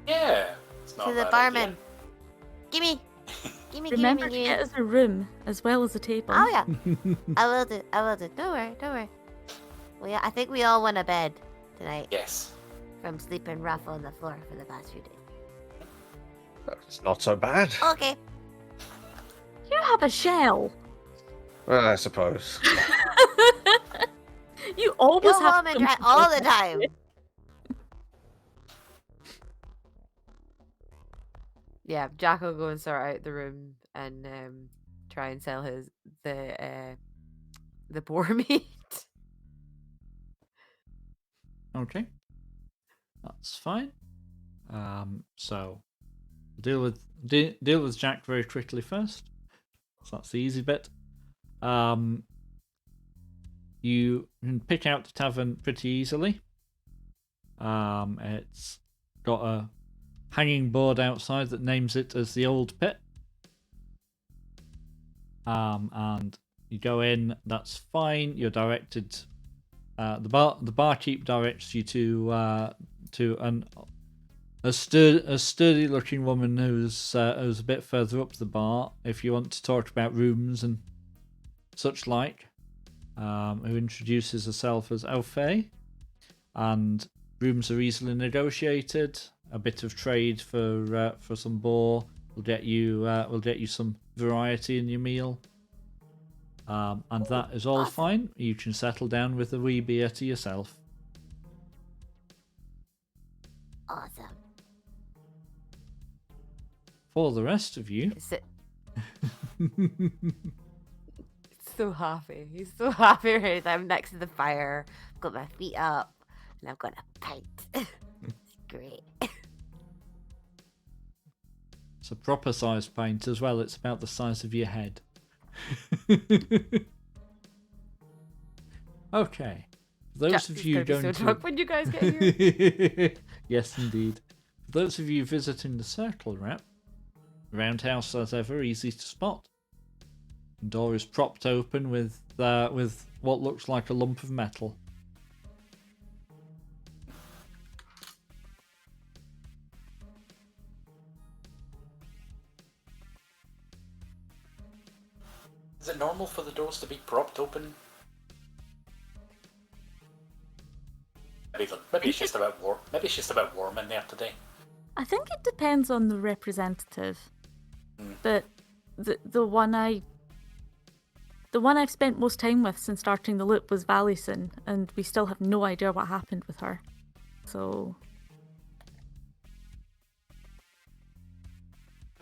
S5: Yeah. It's not
S6: to
S5: a
S6: the
S5: bad
S6: barman.
S5: idea.
S6: Gimme.
S2: Remember to
S6: gimme.
S2: get us a room as well as a table.
S6: Oh yeah. I will do. Don't worry. Well, yeah, I think we all want a bed tonight
S5: Yes.
S6: from sleeping rough on the floor for the past few days.
S3: It's not so bad,
S6: Okay.
S2: You have a shell.
S3: I suppose.
S2: You always
S6: Go
S2: have
S6: home and
S2: something
S6: try all
S2: to
S6: the time.
S4: Yeah, Jack will go and sort out the room and try and sell the boar meat.
S1: Okay. That's fine. So deal with Jack very quickly first. So that's the easy bit. You can pick out the tavern pretty easily. It's got a hanging board outside that names it as the Old Pit. And you go in. That's fine. You're directed. The barkeep directs you to a sturdy looking woman who's a bit further up the bar. If you want to talk about rooms and such like, who introduces herself as Alfei, and rooms are easily negotiated. A bit of trade for some boar will get you some variety in your meal. And that is all
S6: Awesome.
S1: fine. You can settle down with a wee beer to yourself.
S6: Awesome.
S1: For the rest of you,
S4: It's so happy. He's so happy right now. I'm next to the fire. I've got my feet up and I've got a pint.
S6: Great.
S1: It's a proper size paint as well. It's about the size of your head. Okay. For those
S4: Jack
S1: of
S4: is
S1: you
S4: gonna be
S1: going
S4: so
S1: to...
S4: drunk when you guys get here.
S1: Yes, indeed. For those of you visiting the circle rep, roundhouse as ever, easy to spot. The door is propped open with what looks like a lump of metal.
S5: Is it normal for the doors to be propped open? Maybe it's just a bit warm. Maybe it's just a bit warm in there today.
S2: I think it depends on the representative.
S5: Hmm.
S2: But the one I've spent most time with since starting the loop was Varlastan, and we still have no idea what happened with her. So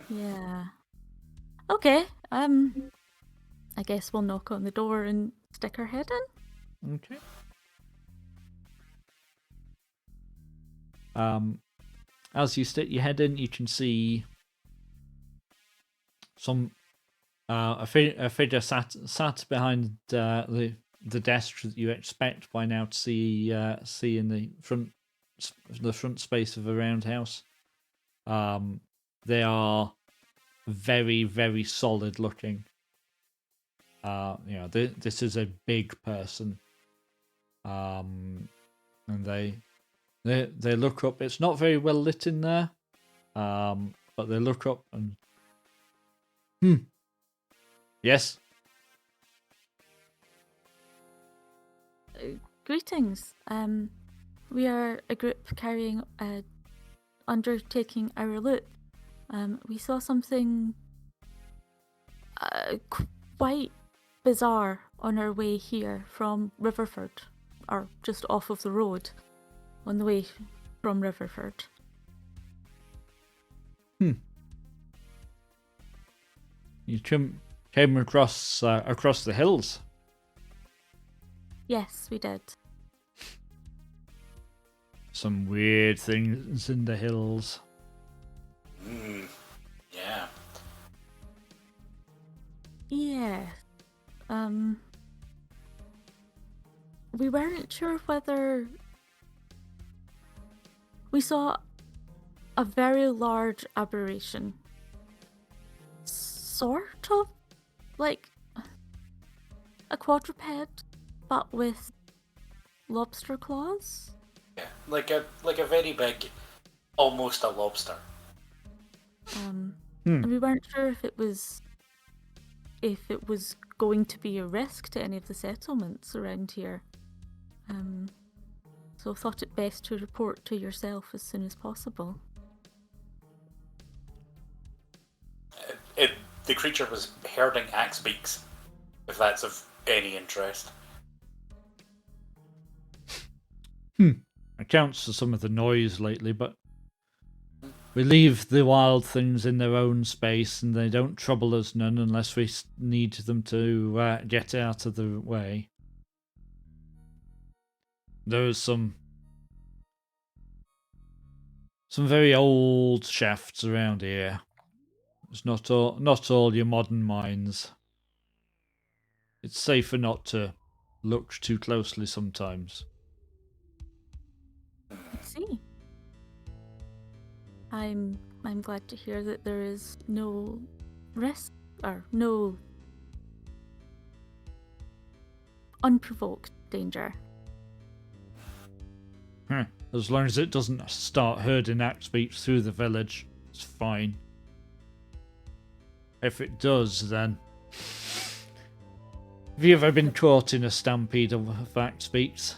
S2: yeah. Okay. I guess we'll knock on the door and stick our head in.
S1: Okay. As you stick your head in, you can see some a figure sat behind the desk that you expect by now to see in the front space of a roundhouse. They are very, very solid looking. This is a big person. And they look up. It's not very well lit in there, but they look up and yes.
S2: Greetings. We are a group undertaking our loop. We saw something quite bizarre on our way here from Riverford, or just off of the road, on the way from Riverford.
S1: You came across the hills.
S2: Yes, we did.
S1: Some weird things in the hills.
S5: Yeah.
S2: Yeah. We weren't sure whether we saw a very large aberration. Sort of like a quadruped, but with lobster claws.
S5: Yeah. Like a very big, almost a lobster.
S2: And we weren't sure if it was going to be a risk to any of the settlements around here. So thought it best to report to yourself as soon as possible.
S5: The creature was herding axe beaks, if that's of any interest.
S1: Accounts for some of the noise lately, but we leave the wild things in their own space, and they don't trouble us none unless we need them to get out of the way. There's some very old shafts around here. It's not all your modern mines. It's safer not to look too closely sometimes.
S2: I see. I'm glad to hear that there is no risk or no unprovoked danger.
S1: As long as it doesn't start herding axe beaks through the village, it's fine. If it does, then... Have you ever been caught in a stampede of axe beaks?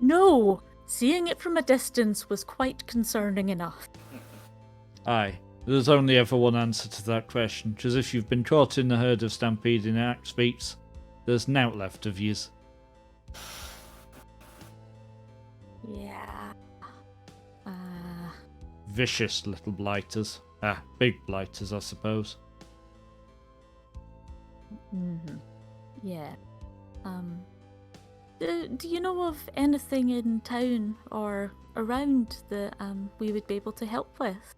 S2: No! Seeing it from a distance was quite concerning enough.
S1: Aye. There's only ever one answer to that question, because if you've been caught in a herd of stampeding axe beaks, there's nowt left of yous.
S2: Yeah.
S1: Vicious little blighters. Big blighters, I suppose.
S2: Yeah. Do you know of anything in town or around that we would be able to help with?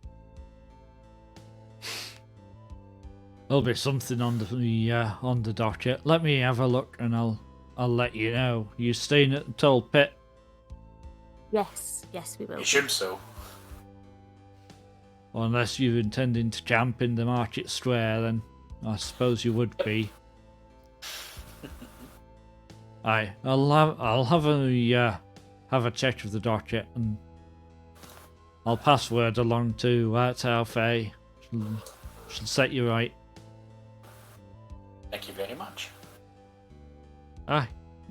S1: There'll be something on the docket. Let me have a look, and I'll let you know. You staying at the Toll Pit?
S2: Yes, we will.
S5: I assume so.
S1: Well, unless you're intending to camp in the market square, then I suppose you would be. Aye, I'll have a check of the docket, and I'll pass word along to Alfei. She'll set you right.
S5: Thank you very much.
S1: Aye,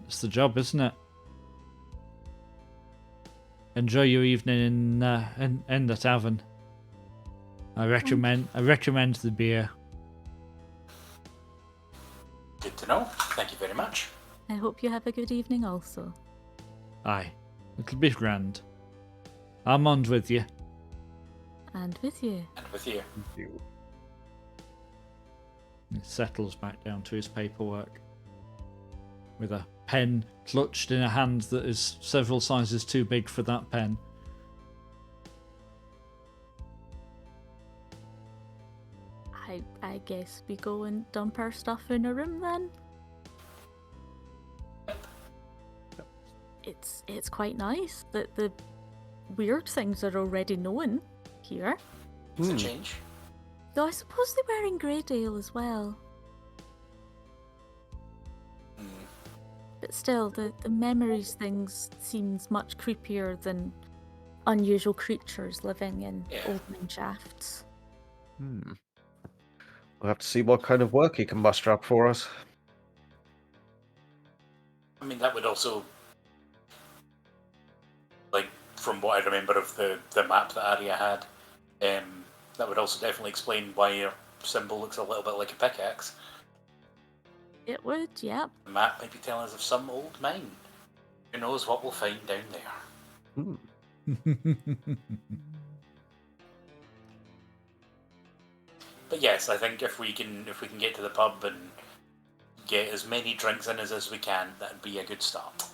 S1: it's the job, isn't it? Enjoy your evening in the tavern. I recommend the beer.
S5: Good to know. Thank you very much.
S2: I hope you have a good evening also.
S1: Aye, it'll be grand. I'm on with you.
S2: And with you.
S5: And with you.
S1: He settles back down to his paperwork with a pen clutched in a hand that is several sizes too big for that pen.
S2: I guess we go and dump our stuff in a room then. It's quite nice that the weird things are already known here.
S5: It's a change.
S2: Though I suppose they were in Greydale as well. But still, the memories things seems much creepier than unusual creatures living in old mine shafts.
S3: We'll have to see what kind of work he can muster up for us.
S5: I mean, that would also, like, from what I remember of the map that Arya had, that would also definitely explain why your symbol looks a little bit like a pickaxe.
S2: It would, yep.
S5: The map might be telling us of some old mine. Who knows what we'll find down there. But yes, I think if we can get to the pub and get as many drinks in as we can, that'd be a good start.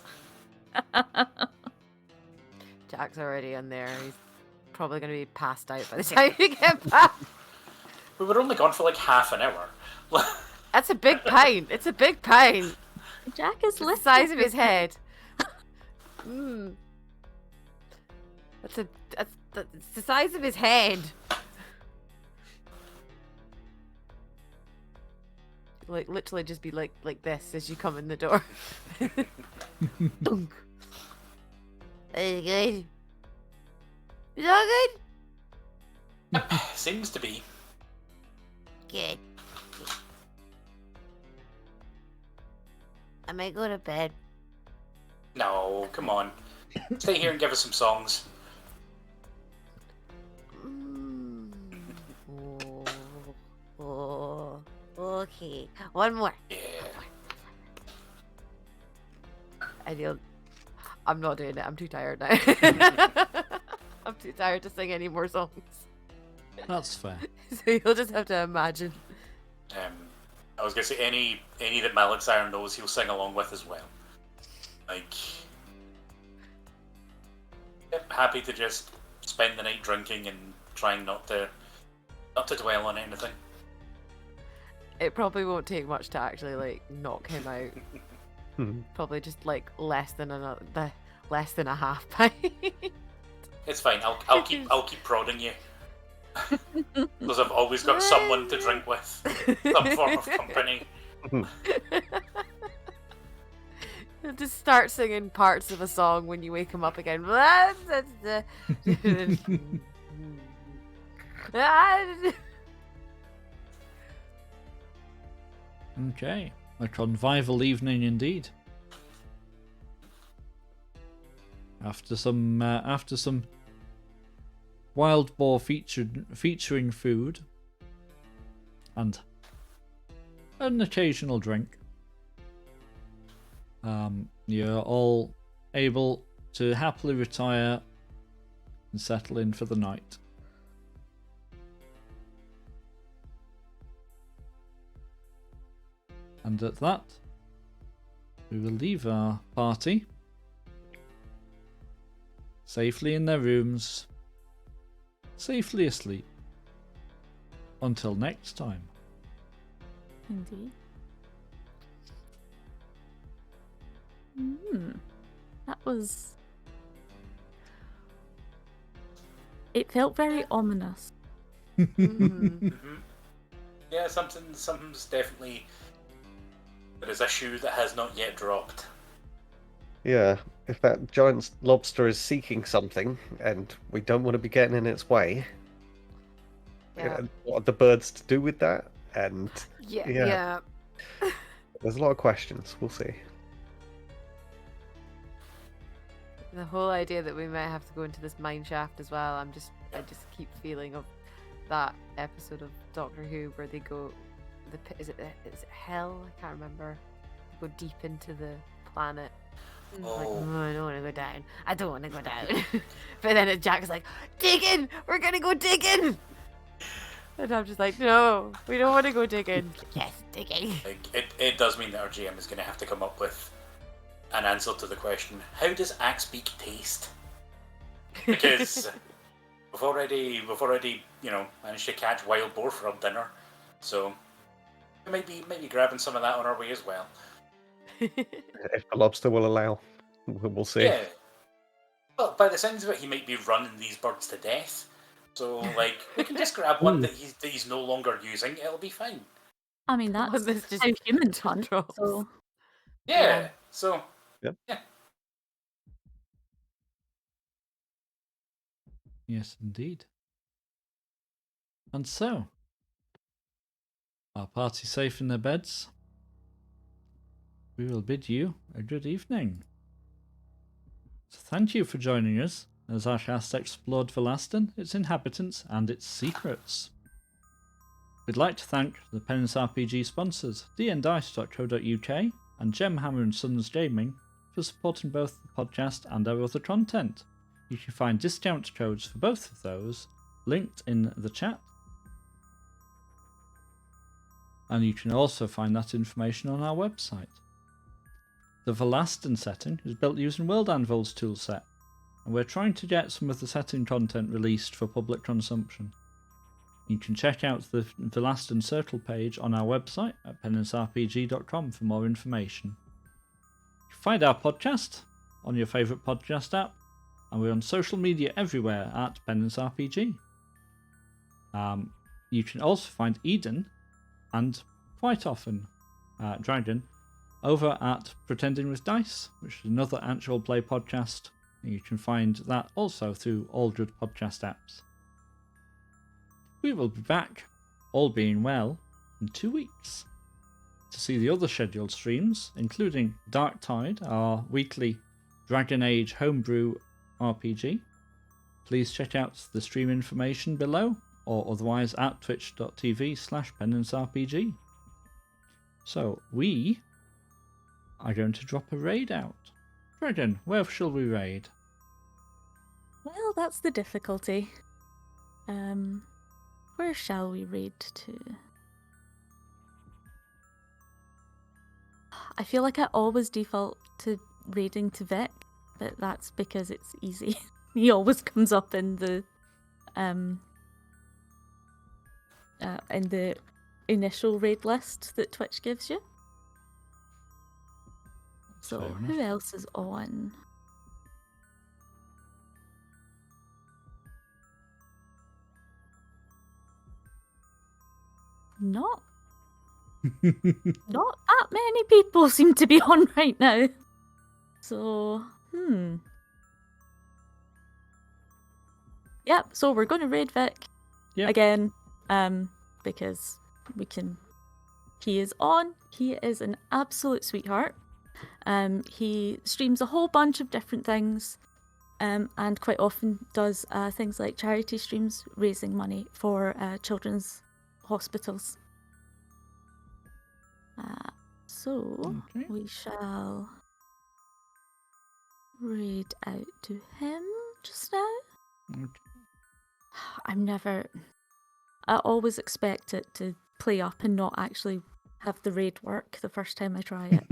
S4: Jack's already in there. He's probably going to be passed out by the time we get back.
S5: We were only gone for like half an hour.
S4: That's a big pint. It's a big pint.
S2: Jack is
S4: The
S2: listening.
S4: size of his head. That's the size of his head. Like literally just be like this as you come in the door. Dunk.
S6: Are you good? Is all good?
S5: Seems to be.
S6: Good. I might go to bed.
S5: No, come on. Stay here and give us some songs.
S6: Oh, okay. One more.
S5: Yeah.
S4: I'm not doing it. I'm too tired now. I'm too tired to sing any more songs.
S1: That's fair.
S4: So you'll just have to imagine.
S5: I was gonna say any that Malixire knows, he'll sing along with as well. Like, happy to just spend the night drinking and trying not to dwell on anything.
S4: It probably won't take much to actually like knock him out. Probably just like less than a half pint.
S5: It's fine. I'll keep prodding you. Because I've always got someone to drink with, some form of company.
S4: Just start singing parts of a song when you wake him up again.
S1: Okay, a convivial evening indeed. After some wild boar featuring food and an occasional drink, you're all able to happily retire and settle in for the night. And at that, we will leave our party safely in their rooms, safely asleep. Until next time.
S2: Indeed. That was... It felt very ominous.
S5: Yeah, something's definitely... There is a shoe that has not yet dropped.
S3: Yeah, if that giant lobster is seeking something, and we don't want to be getting in its way,
S4: Yeah.
S3: what are the birds to do with that? And
S4: Yeah.
S3: there's a lot of questions. We'll see.
S4: The whole idea that we might have to go into this mine shaft as well. I just keep feeling of that episode of Doctor Who where they go, is it hell? I can't remember. They go deep into the planet. And it's like, oh, I don't want to go down. I don't want to go down. But then Jack's like, digging. We're gonna go digging. And I'm just like, no, we don't want to go digging. Yes, digging.
S5: Like, it does mean that our GM is going to have to come up with an answer to the question, how does Axebeak taste? Because we've already managed to catch wild boar for our dinner, so maybe grabbing some of that on our way as well.
S3: If the lobster will allow, we'll see.
S5: Yeah. Well, by the sounds of it, he might be running these birds to death. So, like, we can just grab one that he's no longer using. It'll be fine.
S2: I mean, that's
S4: just
S2: how humans hunt.
S4: drops.
S2: So
S5: Yeah. So.
S3: Yep.
S5: Yeah.
S1: Yes, indeed. And so, our party safe in their beds, we will bid you a good evening. So thank you for joining us as our cast explored Varlastan, its inhabitants, and its secrets. We'd like to thank the Penance RPG sponsors, dndice.co.uk and Gemhammer & Sons Gaming, for supporting both the podcast and our other content. You can find discount codes for both of those linked in the chat. And you can also find that information on our website. The Varlastan setting is built using World Anvil's toolset, and we're trying to get some of the setting content released for public consumption. You can check out the Varlastan Circle page on our website at penancerpg.com for more information. You can find our podcast on your favourite podcast app, and we're on social media everywhere at Penance RPG. You can also find Eden, and quite often Dragon, over at Pretending with Dice, which is another actual play podcast. You can find that also through all good podcast apps. We will be back, all being well, in 2 weeks to see the other scheduled streams, including Dark Tide, our weekly Dragon Age homebrew RPG. Please check out the stream information below, or otherwise at twitch.tv/penancerpg. So, we are going to drop a raid out. Dragon, where shall we raid?
S2: well, that's the difficulty. Where shall we raid to? I feel like I always default to raiding to Vic, but that's because it's easy. He always comes up in the initial raid list that Twitch gives you. So
S1: Fair
S2: who else is on? Not that many people seem to be on right now. So, Yep, so we're going to raid Vic again, because we can. He is on. He is an absolute sweetheart. He streams a whole bunch of different things, and quite often does things like charity streams raising money for children's hospitals. So
S1: Okay.
S2: we shall raid out to him just now.
S1: Okay.
S2: I always expect it to play up and not actually have the raid work the first time I try it.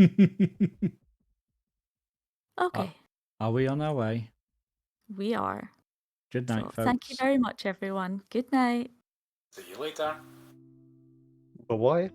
S2: Okay.
S1: Are we on our way?
S2: we are.
S1: Good night,
S2: So
S1: folks.
S2: thank you very much, everyone. Good night.
S5: See you later.
S3: But why?